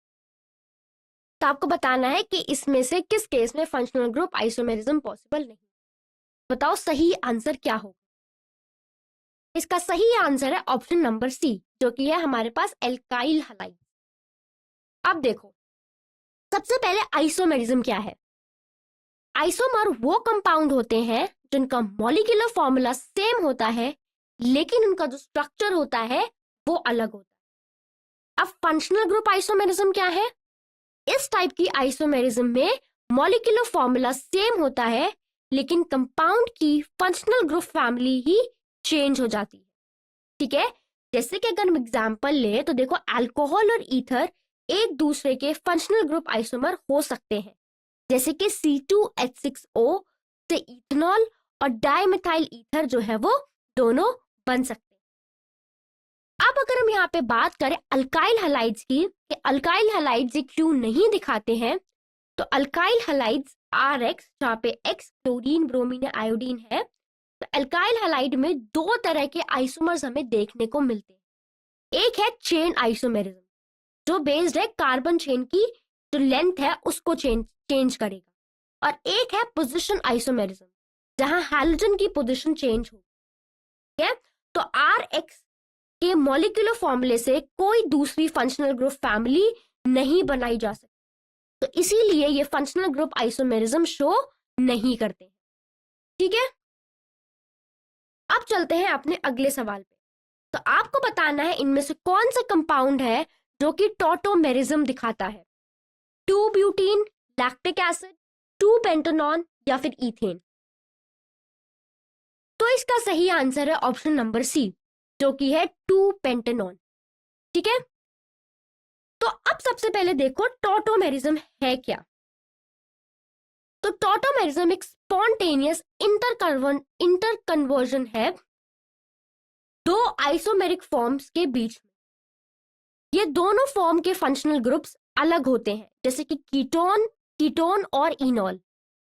Speaker 1: तो आपको बताना है कि इसमें से किस केस में फंक्शनल ग्रुप आइसोमेरिज्म पॉसिबल नहीं। बताओ सही आंसर क्या होगा? इसका सही आंसर है ऑप्शन नंबर सी, जो कि है हमारे पास एल्काइल हैलाइड्स। अब देखो, सबसे पहले आइसोमेरिज्म क्या है? आइसोमर वो कंपाउंड होते हैं जिनका मॉलिक्यूलर फॉर्मूला सेम होता है, लेकिन उनका जो स्ट्रक्चर होता है वो अलग होता है। अब फंक्शनल ग्रुप आइसोमेरिज्म क्या है? इस टाइप की आइसोमेरिज्म में मॉलिक्यूलर फॉर्मूला सेम होता है, लेकिन कंपाउंड की फंक्शनल ग्रुप फैमिली ही चेंज हो जाती है। ठीक है, जैसे कि अगर हम एग्जांपल ले, तो देखो अल्कोहल और ईथर एक दूसरे के फंक्शनल ग्रुप आइसोमर हो सकते हैं, जैसे कि C2H6O से इथेनॉल और डाइमिथाइल ईथर जो है वो दोनों बन सकते हैं। अब अगर हम यहाँ पे बात करें अल्काइल हैलाइड्स की, कि अल्काइल हैलाइड्स ये क्यों नहीं दिखाते हैं, तो अल्काइल हैलाइड्स RX, जहाँ पे X क्लोरीन, ब्रोमीन या आयोडीन है, तो अल्काइल हैलाइड में 2 तरह के आइसोमर्स हमें देखने को मिलते हैं। एक है चेन आइसोमेरिज्म, जो बेस्ड है कार्बन चेन की जो लेंथ है उसको चेंज करेगा, और एक है पोजीशन आइसोमेरिज्म, जहां हैलोजन की पोजीशन चेंज हो। ठीक है, तो RX के मॉलिक्यूलर फॉर्मूले से कोई दूसरी फंक्शनल ग्रुप फैमिली नहीं बनाई जा सकती, तो इसीलिए ये फंक्शनल ग्रुप आइसोमेरिज्म शो नहीं करते हैं। ठीक है, अब चलते हैं अपने अगले सवाल पे। तो आपको बताना है इनमें से कौन सा कंपाउंड है जो कि टॉटोमेरिज्म दिखाता है? 2 ब्यूटीन, लैक्टिक एसिड, 2 पेंटेनॉन या फिर ईथेन। तो इसका सही आंसर है ऑप्शन नंबर सी, जो कि है 2 पेंटेनॉन। ठीक है, तो अब सबसे पहले देखो टॉटोमेरिज्म है क्या। तो टॉटोमेरिज्म एक स्पॉन्टेनियस इंटर कन्वर्जन है 2 आइसोमेरिक फॉर्म्स के बीच में। ये दोनों फॉर्म के फंक्शनल ग्रुप्स अलग होते हैं, जैसे कि कीटोन और इनॉल,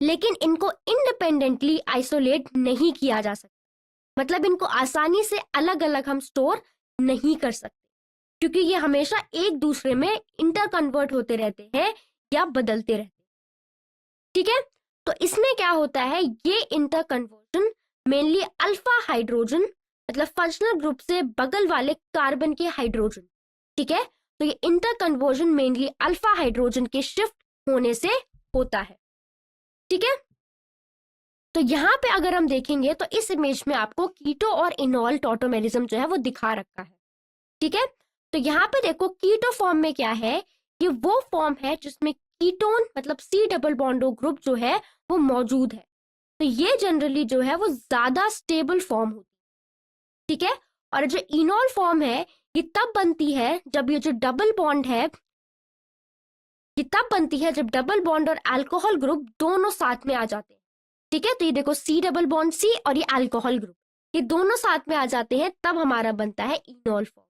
Speaker 1: लेकिन इनको इंडिपेंडेंटली आइसोलेट नहीं किया जा सकता। मतलब इनको आसानी से अलग अलग हम स्टोर नहीं कर सकते, क्योंकि ये हमेशा एक दूसरे में इंटर कन्वर्ट होते रहते हैं या बदलते रहते हैं। ठीक है, तो इसमें क्या होता है, ये inter conversion mainly alpha hydrogen, मतलब फंक्शनल ग्रुप से बगल वाले कार्बन के हाइड्रोजन। ठीक है, तो ये inter conversion mainly alpha hydrogen के शिफ्ट होने से होता है। ठीक है, तो यहाँ पे अगर हम देखेंगे तो इस इमेज में आपको कीटो और इनॉल टॉटोमेरिज्म जो है वो दिखा रखा है। ठीक है, तो यहाँ पे देखो कीटो फॉर्म में क्या है, ये वो फॉर्म है जिसमें कीटोन मतलब C डबल बॉन्डो ग्रुप जो है वो मौजूद है। तो ये जनरली जो है वो ज्यादा स्टेबल फॉर्म होती है, ठीक है। और जो इनॉल फॉर्म है ये तब बनती है जब ये जो डबल बॉन्ड है, ये तब बनती है जब डबल बॉन्ड और अल्कोहल ग्रुप दोनों साथ में आ जाते हैं, ठीक है। तो ये देखो C डबल बॉन्ड C और ये अल्कोहल ग्रुप, ये दोनों साथ में आ जाते हैं, तब हमारा बनता है इनॉल फॉर्म,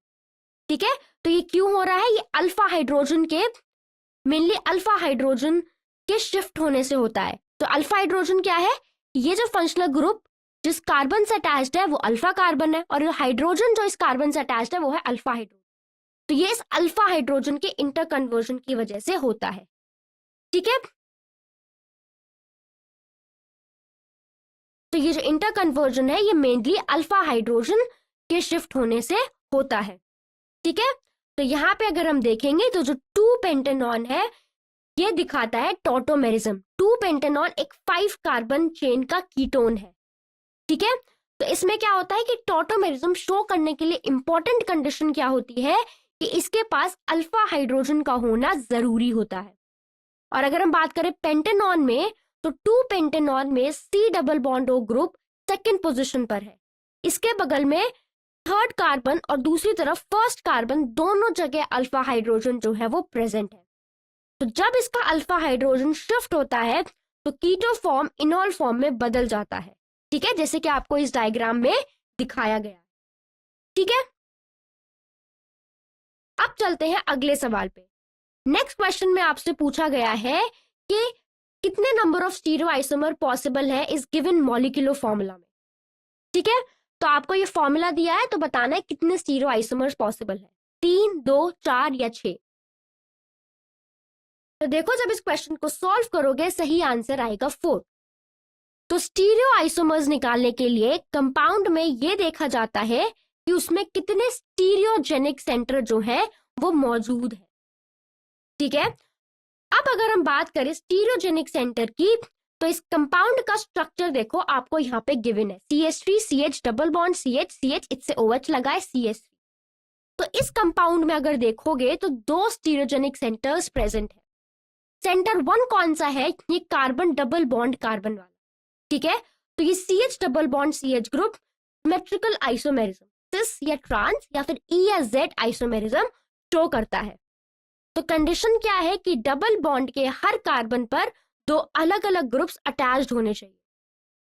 Speaker 1: ठीक है। तो ये क्यों हो रहा है, ये अल्फा हाइड्रोजन के, मेनली अल्फा हाइड्रोजन के शिफ्ट होने से होता है। तो अल्फा हाइड्रोजन क्या है, ये जो फंक्शनल ग्रुप जिस कार्बन से अटैच्ड है वो अल्फा कार्बन है, और हाइड्रोजन जो इस कार्बन से अटैच्ड है वो है अल्फा हाइड्रोजन। तो ये इस अल्फा हाइड्रोजन के इंटर कन्वर्जन की वजह से होता है, ठीक है। तो ये जो इंटर कन्वर्जन है ये मेनली अल्फा हाइड्रोजन के शिफ्ट होने से होता है, ठीक है। तो यहाँ पे अगर हम देखेंगे तो जो 2 पेंटेनॉन है ये दिखाता है टॉटोमेरिज्म। 2 पेंटेनॉन एक 5 कार्बन चेन का कीटोन है, ठीक है। तो इसमें क्या होता है कि टॉटोमेरिज्म शो करने के लिए इंपॉर्टेंट कंडीशन क्या होती है कि इसके पास अल्फा हाइड्रोजन का होना जरूरी होता है। और अगर हम बात करें पेंटेनॉन में, तो 2 पेंटेनॉन में C double bond O group second position पर है, इसके बगल में थर्ड कार्बन और दूसरी तरफ फर्स्ट कार्बन, दोनों जगह अल्फा हाइड्रोजन जो है वो प्रेजेंट है। तो जब इसका अल्फा हाइड्रोजन शिफ्ट होता है तो कीटो फॉर्म इनॉल फॉर्म में बदल जाता है, ठीक है, जैसे कि आपको इस डायग्राम में दिखाया गया, ठीक है। अब चलते हैं अगले सवाल पे। नेक्स्ट क्वेश्चन में आपसे पूछा गया है कि कितने number of stereo isomer possible है इस गिवन मॉलिक्यूलर फॉर्मूला में, ठीक है। तो आपको ये फॉर्मूला दिया है तो बताना है कितने स्टीरियो आइसोमर्स पॉसिबल है, 3, 2, 4 या 6। तो देखो जब इस क्वेश्चन को सॉल्व करोगे सही आंसर आएगा 4। तो स्टीरियो आइसोमर्स निकालने के लिए कंपाउंड में ये देखा जाता है कि उसमें कितने स्टीरियोजेनिक सेंटर जो है वो मौजूद है, ठीक है। अब अगर हम बात करें स्टीरियोजेनिक सेंटर की, तो इस कंपाउंड का स्ट्रक्चर देखो आपको यहाँ पे गिवन है, CH3 CH double bond CH CH इससे OH लगा है CH3। तो इस कंपाउंड में अगर देखोगे तो 2 स्टीरियोजेनिक सेंटर्स प्रेजेंट है। सेंटर 1 कौन सा है, ये कार्बन डबल बॉन्ड कार्बन वाला, ठीक है। तो ये CH double bond CH group symmetrical isomerism, cis या ट्रांस या फिर E या Z आइसोमेरिज्म शो करता है। तो कंडीशन क्या है कि डबल बॉन्ड के हर कार्बन पर 2 अलग अलग ग्रुप्स अटैच्ड होने चाहिए,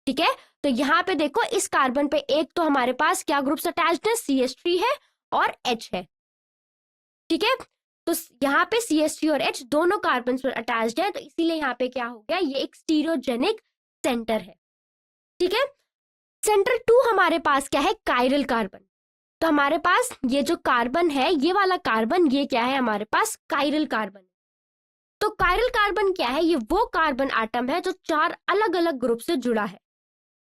Speaker 1: ठीक है। तो यहाँ पे देखो इस कार्बन पे एक तो हमारे पास क्या ग्रुप्स अटैच्ड है, CH3 है और H है, ठीक है। तो यहाँ पे CH3 और H दोनों कार्बन पर अटैच्ड है, तो इसीलिए यहाँ पे क्या हो गया, ये एक स्टीरियोजेनिक सेंटर है, ठीक है। सेंटर 2 हमारे पास क्या है, कायरल कार्बन। तो हमारे पास ये जो कार्बन है, ये वाला कार्बन, ये क्या है हमारे पास कायरल कार्बन। तो कायरल कार्बन क्या है, ये वो कार्बन एटम है जो 4 अलग अलग ग्रुप से जुड़ा है।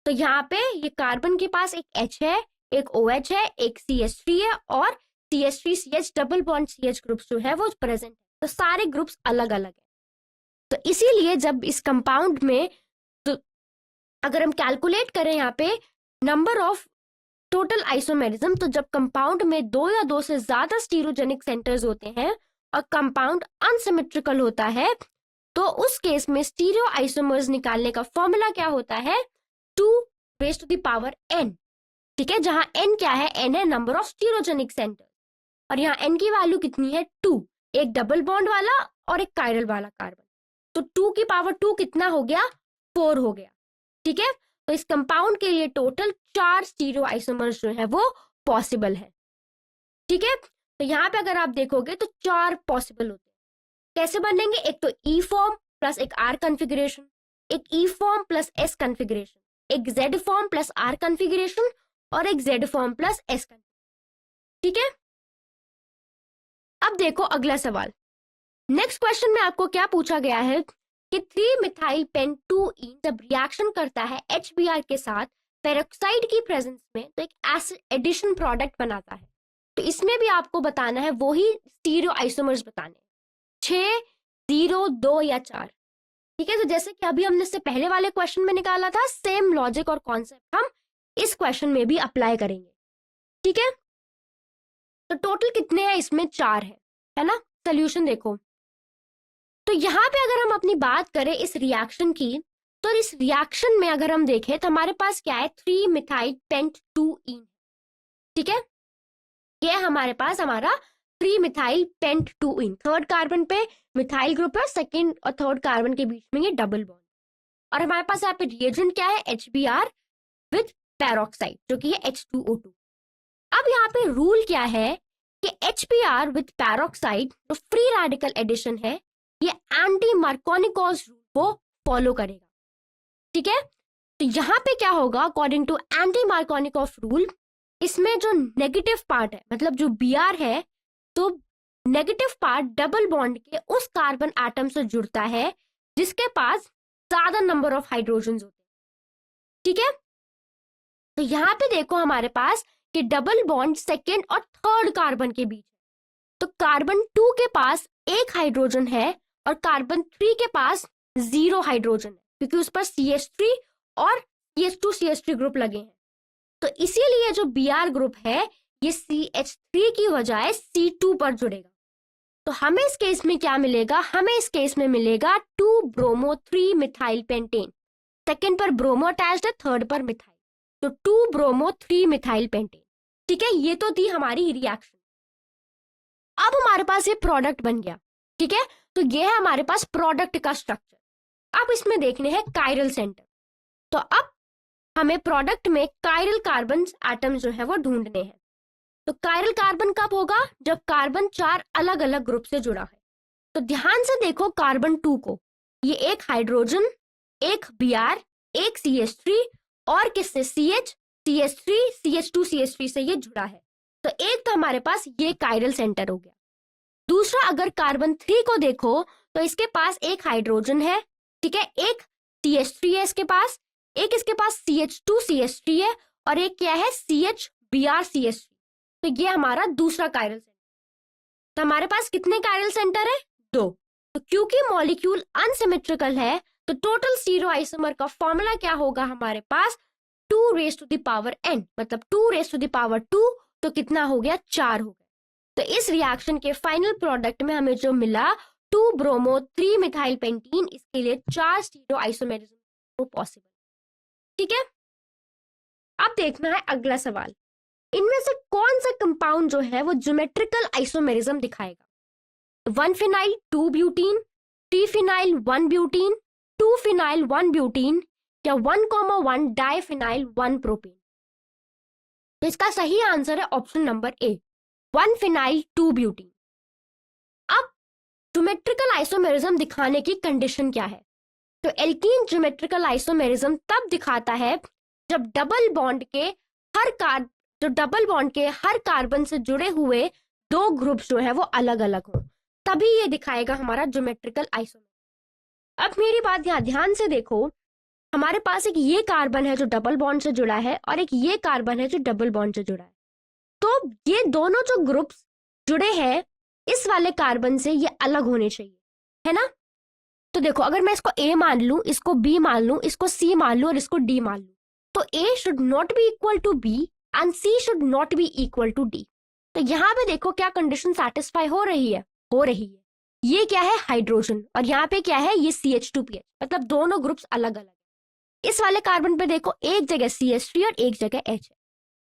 Speaker 1: तो यहाँ पे ये कार्बन के पास एक H है, एक OH है, एक CH3 है और CH3 CH double bond CH groups जो है वो प्रेजेंट है। तो सारे ग्रुप्स अलग अलग है। तो इसीलिए जब इस कंपाउंड में, तो अगर हम कैलकुलेट करें यहाँ पे नंबर ऑफ टोटल आइसोमेरिज्म, तो जब कंपाउंड में 2 या 2 से ज्यादा स्टीरियोजेनिक सेंटर्स होते हैं और कंपाउंड अनसिमेट्रिकल होता है, तो उस केस में स्टीरियो आइसोमर्स निकालने का फॉर्मूला क्या होता है, 2 raise to the power n, ठीक है। जहां n क्या है, n है नंबर ऑफ स्टीरियोजेनिक सेंटर, और यहाँ n की वैल्यू कितनी है 2, एक डबल बॉन्ड वाला और एक कायरल वाला कार्बन। तो 2 की पावर 2 कितना हो गया, 4 हो गया, ठीक है। तो इस कंपाउंड के लिए टोटल 4 स्टीरियो आइसोमर्स जो है वो पॉसिबल है, ठीक है। तो यहाँ पे अगर आप देखोगे तो 4 पॉसिबल होते हैं। कैसे बनेंगे, एक तो E फॉर्म प्लस एक R कॉन्फ़िगरेशन, एक E form plus S configuration, एक Z form plus R configuration और एक Z form plus S configuration, ठीक है। अब देखो अगला सवाल। नेक्स्ट क्वेश्चन में आपको क्या पूछा गया है कि 3 मिथाइल पेंटूइन जब रिएक्शन करता है HBr के साथ पेरोक्साइड की प्रेजेंस में तो एक एसिड एडिशन प्रोडक्ट बनाता है। तो इसमें भी आपको बताना है वही स्टीरियो आइसोमर्स बताने, 6, 0, 2 या 4, ठीक है। तो जैसे कि अभी हमने इससे पहले वाले क्वेश्चन में निकाला था, सेम लॉजिक और कॉन्सेप्ट हम इस क्वेश्चन में भी अप्लाई करेंगे, ठीक है। तो टोटल कितने हैं इसमें, 4 है ना। सोल्यूशन देखो, तो यहाँ पे अगर हम अपनी बात करें इस रिएक्शन की, तो इस रिएक्शन में अगर हम देखें तो हमारे पास क्या है, 3 मिथाइल पेंट 2 इन, ठीक है, ये हमारे पास हमारा 3 मिथाइल पेंट 2 इन, थर्ड कार्बन पे मिथाइल ग्रुप है, सेकंड और थर्ड कार्बन के बीच में ये डबल बॉन्ड, और हमारे पास यहाँ पे रिएजेंट क्या है, HBr विद पेरोक्साइड जो कि है H2O2। अब यहाँ पे रूल क्या है कि HBr विद पेरोक्साइड जो फ्री रेडिकल एडिशन है ये एंटी मार्कोनिकॉज रूल को फॉलो करेगा, ठीक है। तो यहाँ पे क्या होगा, according to anti Markovnikov rule, इसमें जो नेगेटिव पार्ट है, मतलब जो Br है, तो नेगेटिव पार्ट डबल बॉन्ड के उस कार्बन एटम से जुड़ता है जिसके पास ज्यादा नंबर ऑफ हाइड्रोजन होते हैं, ठीक है। तो यहाँ पे देखो हमारे पास कि डबल बॉन्ड सेकेंड और थर्ड कार्बन के बीच है, तो कार्बन 2 के पास एक हाइड्रोजन है और कार्बन 3 के पास 0 हाइड्रोजन है, क्योंकि उस पर CH3 और CH2CH3 ग्रुप लगे हैं। तो इसीलिए जो Br ग्रुप है ये CH3 की बजाय C2 पर जुड़ेगा। तो हमें इस केस में क्या मिलेगा, हमें इस केस में मिलेगा 2 ब्रोमो 3 मिथाइल पेंटेन, सेकेंड पर ब्रोमो अटैच्ड है, थर्ड पर मिथाइल, तो 2 ब्रोमो 3 मिथाइल पेंटेन, ठीक है। ये तो थी हमारी रिएक्शन। अब हमारे पास ये प्रोडक्ट बन गया, ठीक है। तो ये है हमारे पास प्रोडक्ट का स्ट्रक्चर। अब इसमें देखने हैं कायरल सेंटर। तो अब हमें प्रोडक्ट में कायरल कार्बन एटम जो है वो ढूंढने हैं। तो कायरल कार्बन कब होगा, जब कार्बन 4 अलग अलग ग्रुप से जुड़ा है। तो ध्यान से देखो कार्बन 2 को, ये एक हाइड्रोजन, एक Br, एक CH3 और किससे, CH, CH3, CH2, CH3 से ये जुड़ा है। तो एक तो हमारे पास ये कायरल सेंटर हो गया। दूसरा, अगर कार्बन 3 को देखो तो इसके पास एक हाइड्रोजन है, ठीक है, एक CH3 है इसके पास, एक इसके पास CH2 CH3 है और एक क्या है CH Br CH3। तो ये हमारा दूसरा कायरल सेंटर। तो हमारे पास कितने कायरल सेंटर है, 2। तो क्योंकि मॉलिक्यूल अनसिमेट्रिकल है तो टोटल स्टीरियो आइसोमर का फॉर्मूला क्या होगा हमारे पास, 2 raise to the power n, मतलब 2 रेज टू द पावर 2, तो कितना हो गया, 4 हो गया। तो इस रिएक्शन के फाइनल प्रोडक्ट में हमें जो मिला 2 ब्रोमो 3 मिथाइल पेंटीन, इसके लिए 4 स्टीरियो आइसोमेरिज्म पॉसिबल, ठीक है। अब देखना है अगला सवाल, इनमें से कौन सा कंपाउंड जो है वो ज्योमेट्रिकल आइसोमेरिज्म दिखाएगा। 1 phenyl 2 butene, 3 phenyl 1 butene, 2 phenyl 1 butene या 1,1 डाइफिनाइल 1 प्रोपेन। तो इसका सही आंसर है option number A, 1 phenyl 2 butene. अब ज्योमेट्रिकल आइसोमेरिज्म दिखाने की कंडीशन क्या है, तो एल्कीन ज्योमेट्रिकल आइसोमेरिज्म तब दिखाता है जब डबल बॉन्ड के हर कार्बन से जुड़े हुए 2 ग्रुप जो है वो अलग अलग हो, तभी ये दिखाएगा हमारा ज्योमेट्रिकल आइसोमेरिज्म। अब मेरी बात यहाँ ध्यान से देखो, हमारे पास एक ये कार्बन है जो डबल बॉन्ड से जुड़ा है और एक ये कार्बन है जो डबल बॉन्ड से जुड़ा है। तो ये दोनों जो ग्रुप्स जुड़े हैं इस वाले कार्बन से ये अलग होने चाहिए, है ना। तो देखो अगर मैं इसको A मान लूं, इसको B मान लूं, इसको C मान लूं और इसको D मान लूं, तो A should not be equal to B and C should not be equal to D। तो यहाँ पे देखो क्या कंडीशन सेटिस्फाई हो रही है, ये क्या है, हाइड्रोजन, और यहाँ पे क्या है, ये CH2PH, मतलब दोनों ग्रुप्स अलग अलग है। इस वाले कार्बन पे देखो एक जगह CH3 और एक जगह H है।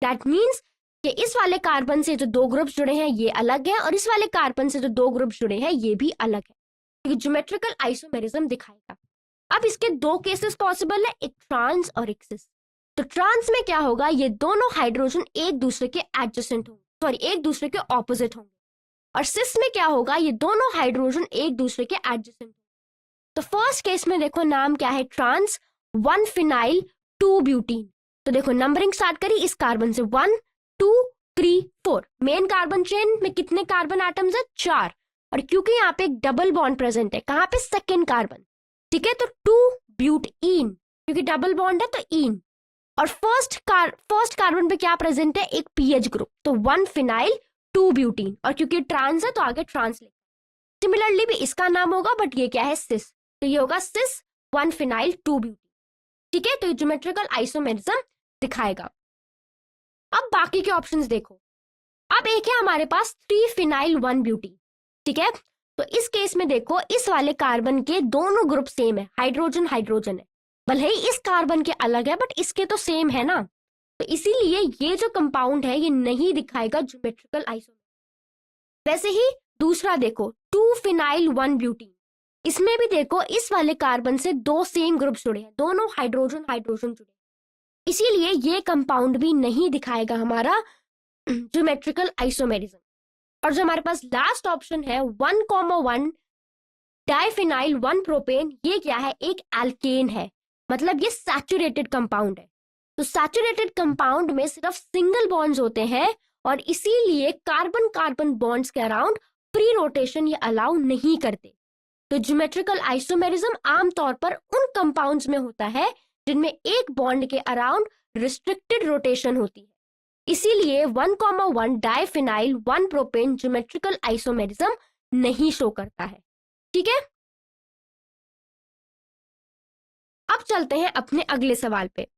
Speaker 1: दैट मीन्स कि इस वाले कार्बन से जो 2 ग्रुप्स जुड़े हैं ये अलग है और इस वाले कार्बन से जो 2 ग्रुप्स जुड़े हैं ये भी अलग है, क्योंकि ज्योमेट्रिकल आइसोमेरिज्म दिखाएगा। अब इसके 2 केसेस पॉसिबल है, एक ट्रांस और एक सिस। तो ट्रांस में क्या होगा, ये दोनों हाइड्रोजन एक दूसरे के एडजेसेंट होंगे, सॉरी एक दूसरे के ऑपोजिट होंगे, और सिस में क्या होगा, ये दोनों हाइड्रोजन एक दूसरे के एडजेसेंट होंगे। तो फर्स्ट केस में देखो नाम क्या है, ट्रांस 1 फिनाइल 2 ब्यूटीन। तो देखो नंबरिंग स्टार्ट करी इस कार्बन से 1 2 3 4, मेन कार्बन चेन में कितने कार्बन एटम्स है, 4, और क्योंकि यहाँ पे एक डबल बॉन्ड प्रेजेंट है, कहाँ पे, सेकेंड कार्बन, ठीक है, तो 2 ब्यूटीन, क्योंकि डबल बॉन्ड है तो इन, और फर्स्ट कार्बन पे क्या प्रेजेंट है, एक पीएच ग्रुप, तो 1 फिनाइल 2 ब्यूटीन, और क्योंकि ट्रांस है तो आगे ट्रांस लिखा। सिमिलरली भी इसका नाम होगा, बट ये क्या है, सिस, तो ये होगा सिस 1 फिनाइल 2 ब्यूटीन, ठीक है। तो ये ज्योमेट्रिकल आइसोमेरिज्म दिखाएगा। अब बाकी के ऑप्शंस देखो, अब एक है हमारे पास 3 फिनाइल 1 ब्यूटीन, ठीक है। तो इस केस में देखो इस वाले कार्बन के दोनों ग्रुप सेम है, हाइड्रोजन हाइड्रोजन है, भले ही इस कार्बन के अलग है बट इसके तो सेम है ना, तो इसीलिए ये जो कंपाउंड है ये नहीं दिखाएगा ज्योमेट्रिकल आइसोमर। वैसे ही दूसरा देखो 2 फिनाइल 1 ब्यूटीन, इसमें भी देखो इस वाले कार्बन से 2 सेम ग्रुप जुड़े हैं, दोनों हाइड्रोजन हाइड्रोजन जुड़े, इसीलिए ये कंपाउंड भी नहीं दिखाएगा हमारा ज्योमेट्रिकल आइसोमेरिज्म। और जो हमारे पास लास्ट ऑप्शन है 1,1 डाइफिनाइल 1 प्रोपेन, ये क्या है, एक एल्केन है, मतलब ये सैचुरेटेड कंपाउंड है। तो सैचुरेटेड कंपाउंड में सिर्फ सिंगल बॉन्ड्स होते हैं और इसीलिए कार्बन कार्बन बॉन्ड्स के अराउंड फ्री रोटेशन ये अलाउ नहीं करते। तो ज्योमेट्रिकल आइसोमेरिज्म आमतौर पर उन कंपाउंड्स में होता है जिनमें एक बॉन्ड के अराउंड रिस्ट्रिक्टेड रोटेशन होती है, इसीलिए 1,1 डाइफिनाइल 1 प्रोपेन ज्योमेट्रिकल आइसोमेरिज्म नहीं शो करता है। ठीक है, अब चलते हैं अपने अगले सवाल पे।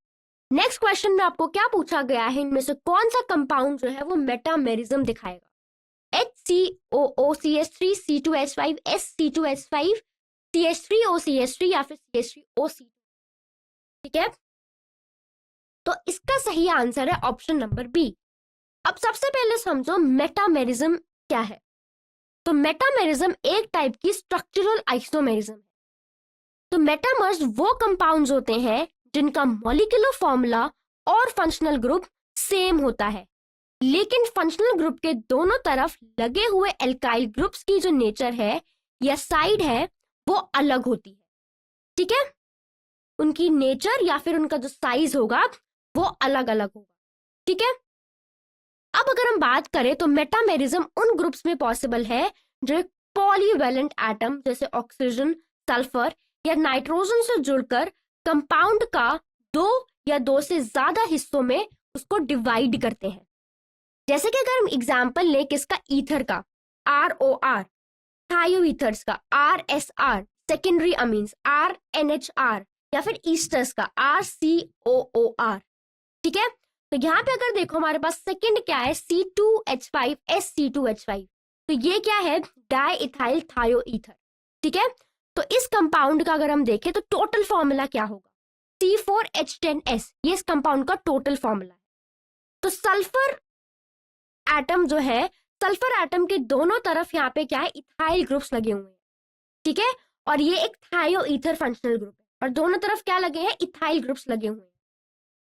Speaker 1: नेक्स्ट क्वेश्चन में आपको क्या पूछा गया है, इनमें से कौन सा कंपाउंड जो है वो मेटामेरिज्म दिखाएगा? HCOOCH3 C2H5 SC2H5 CH3OCH3 या फिर CH3OC2। ठीक है, तो इसका सही आंसर है ऑप्शन नंबर बी। अब सबसे पहले समझो मेटामेरिज्म क्या है। तो मेटामेरिज्म एक टाइप की स्ट्रक्चरल आइसोमेरिज्म है। तो मेटामर्स वो कंपाउंड्स होते हैं जिनका मॉलिक्यूलर फॉर्मूला और फंक्शनल ग्रुप सेम होता है, लेकिन फंक्शनल ग्रुप के दोनों तरफ लगे हुए एल्काइल ग्रुप्स की जो नेचर है या साइड है वो अलग होती है। ठीक है, उनकी नेचर या फिर उनका जो साइज होगा वो अलग अलग होगा। ठीक है, अब अगर हम बात करें तो मेटामेरिज्म उन ग्रुप्स में पॉसिबल है जो एक पॉलीवैलेंट एटम जैसे ऑक्सीजन, सल्फर या नाइट्रोजन से जुड़कर कंपाउंड का 2 या 2 से ज्यादा हिस्सों में उसको डिवाइड करते हैं। जैसे कि अगर हम एग्जांपल लें किसका, ईथर का ROR, थायोईथर्स का RSR, सेकेंडरी अमीन्स RNHR या फिर ईस्टर्स का RCOOR। ठीक है, तो यहाँ पे अगर देखो हमारे पास सेकंड क्या है, C2H5 SC2H5, तो ये क्या है, डाइइथाइल थायोईथर। ठीक है, तो इस कंपाउंड का अगर हम देखें तो टोटल फॉर्मूला क्या होगा, C4H10S, ये इस कंपाउंड का टोटल फॉर्मूला है। तो सल्फर एटम जो है, सल्फर एटम के दोनों तरफ यहाँ पे क्या है, इथाइल ग्रुप्स लगे हुए हैं। ठीक है, और ये एक थायोईथर फंक्शनल ग्रुप है और दोनों तरफ क्या लगे हैं, इथाइल ग्रुप्स लगे हुए हैं।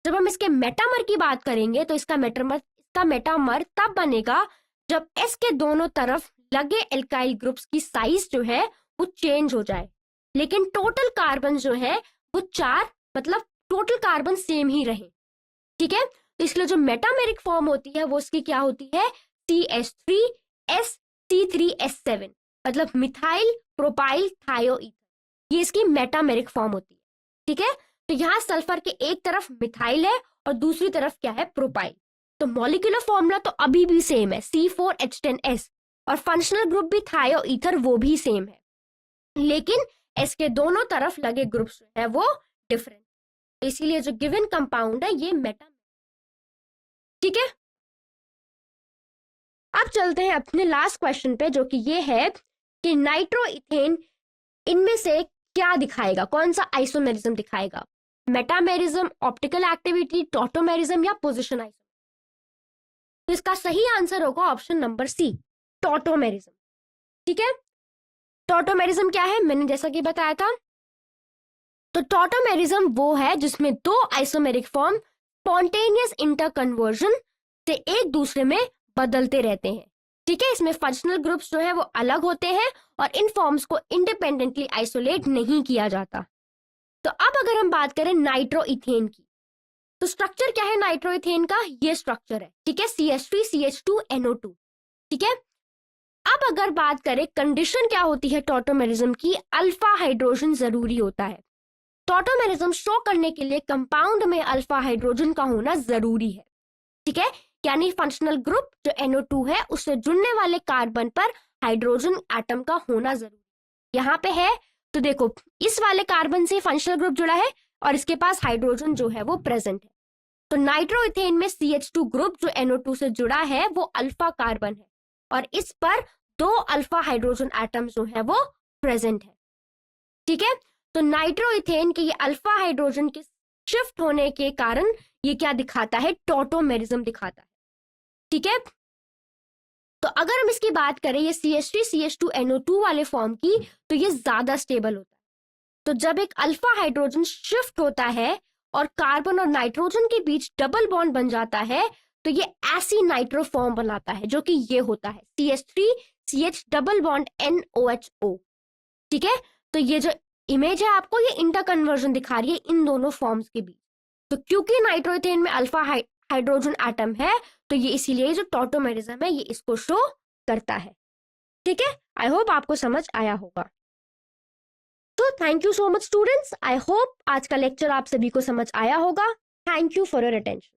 Speaker 1: जब हम इसके मेटामर की बात करेंगे तो इसका मेटामर तब बनेगा जब S के दोनों तरफ लगे एल्काइल ग्रुप्स की साइज जो है वो चेंज हो जाए, लेकिन टोटल कार्बन जो है वो 4, मतलब टोटल कार्बन सेम ही रहे। ठीक है, तो इसलिए जो मेटामेरिक फॉर्म होती है वो इसकी क्या होती है, CH3SC3S7, मतलब मिथाइल प्रोपाइल थायोईथर, ये इसकी मेटामेरिक फॉर्म होती है। ठीक है, तो यहाँ सल्फर के एक तरफ मिथाइल है और दूसरी तरफ क्या है, प्रोपाइल। तो मॉलिक्यूलर फॉर्मूला तो अभी भी सेम है, C4H10S, और फंक्शनल ग्रुप भी थायोईथर वो भी सेम है, लेकिन S के दोनों तरफ लगे ग्रुप्स है वो डिफरेंट, इसीलिए जो गिवन कंपाउंड है ये मेटा। ठीक है, अब चलते हैं अपने लास्ट क्वेश्चन पे, जो कि ये है कि नाइट्रोइथेन इनमें से क्या दिखाएगा, कौन सा आइसोमेरिज्म दिखाएगा, मेटामेरिज्म, ऑप्टिकल एक्टिविटी, टॉटोमेरिज्म या पोजिशन आइसोमेरिज्म? तो इसका सही आंसर होगा ऑप्शन नंबर सी, टॉटोमेरिज्म। ठीक है, टॉटोमेरिज्म क्या है, मैंने जैसा कि बताया था, तो टॉटोमेरिज्म वो है जिसमें 2 आइसोमेरिक फॉर्म स्पॉन्टेनियस इंटरकन्वर्जन से एक दूसरे में बदलते रहते हैं। ठीक है, इसमें फंक्शनल ग्रुप्स जो है वो अलग होते हैं और इन फॉर्म्स को इंडिपेंडेंटली आइसोलेट नहीं किया जाता। तो अब अगर हम बात करें नाइट्रोइथेन की, तो स्ट्रक्चर क्या है नाइट्रोइथेन का, ये स्ट्रक्चर है। ठीक है, CH3CH2NO2। ठीक है, अब अगर बात करें कंडीशन क्या होती है टॉटोमेरिज्म की, अल्फा हाइड्रोजन जरूरी होता है। टॉटोमेरिज्म शो करने के लिए कंपाउंड में अल्फा हाइड्रोजन का होना जरूरी है। ठीक है, यानी फंक्शनल ग्रुप जो NO2 है उससे जुड़ने वाले कार्बन पर हाइड्रोजन एटम का होना जरूरी। यहाँ पे है तो देखो इस वाले कार्बन से फंक्शनल ग्रुप जुड़ा है और इसके पास हाइड्रोजन जो है वो प्रेजेंट है। तो नाइट्रोइथेन में CH2 ग्रुप जो NO2 से जुड़ा है वो अल्फा कार्बन है और इस पर 2 अल्फा हाइड्रोजन एटम जो है वो प्रेजेंट है। ठीक है, तो नाइट्रोइथेन के ये अल्फा हाइड्रोजन के शिफ्ट होने के कारण ये क्या दिखाता है, टॉटोमेरिज्म दिखाता है। ठीक है, तो अगर हम इसकी बात करें ये CH3 CH2 NO2 वाले फॉर्म की, तो ये ज्यादा स्टेबल होता है। तो जब एक अल्फा हाइड्रोजन शिफ्ट होता है और कार्बन और नाइट्रोजन के बीच डबल बॉन्ड बन जाता है, तो ये ऐसी नाइट्रो फॉर्म बनाता है, जो कि ये होता है CH3 CH double bond NOHO। ठीक है, तो ये जो इमेज है आपको, ये इंटर कन्वर्जन दिखा रही है इन दोनों फॉर्म्स के बीच। तो क्योंकि नाइट्रोइथेन में अल्फा हाइड्रोजन एटम है, तो ये इसीलिए जो टॉटोमेरिज्म है ये इसको शो करता है। ठीक है, आई होप आपको समझ आया होगा। तो thank you so much students, I hope आज का लेक्चर आप सभी को समझ आया होगा। Thank you for your attention.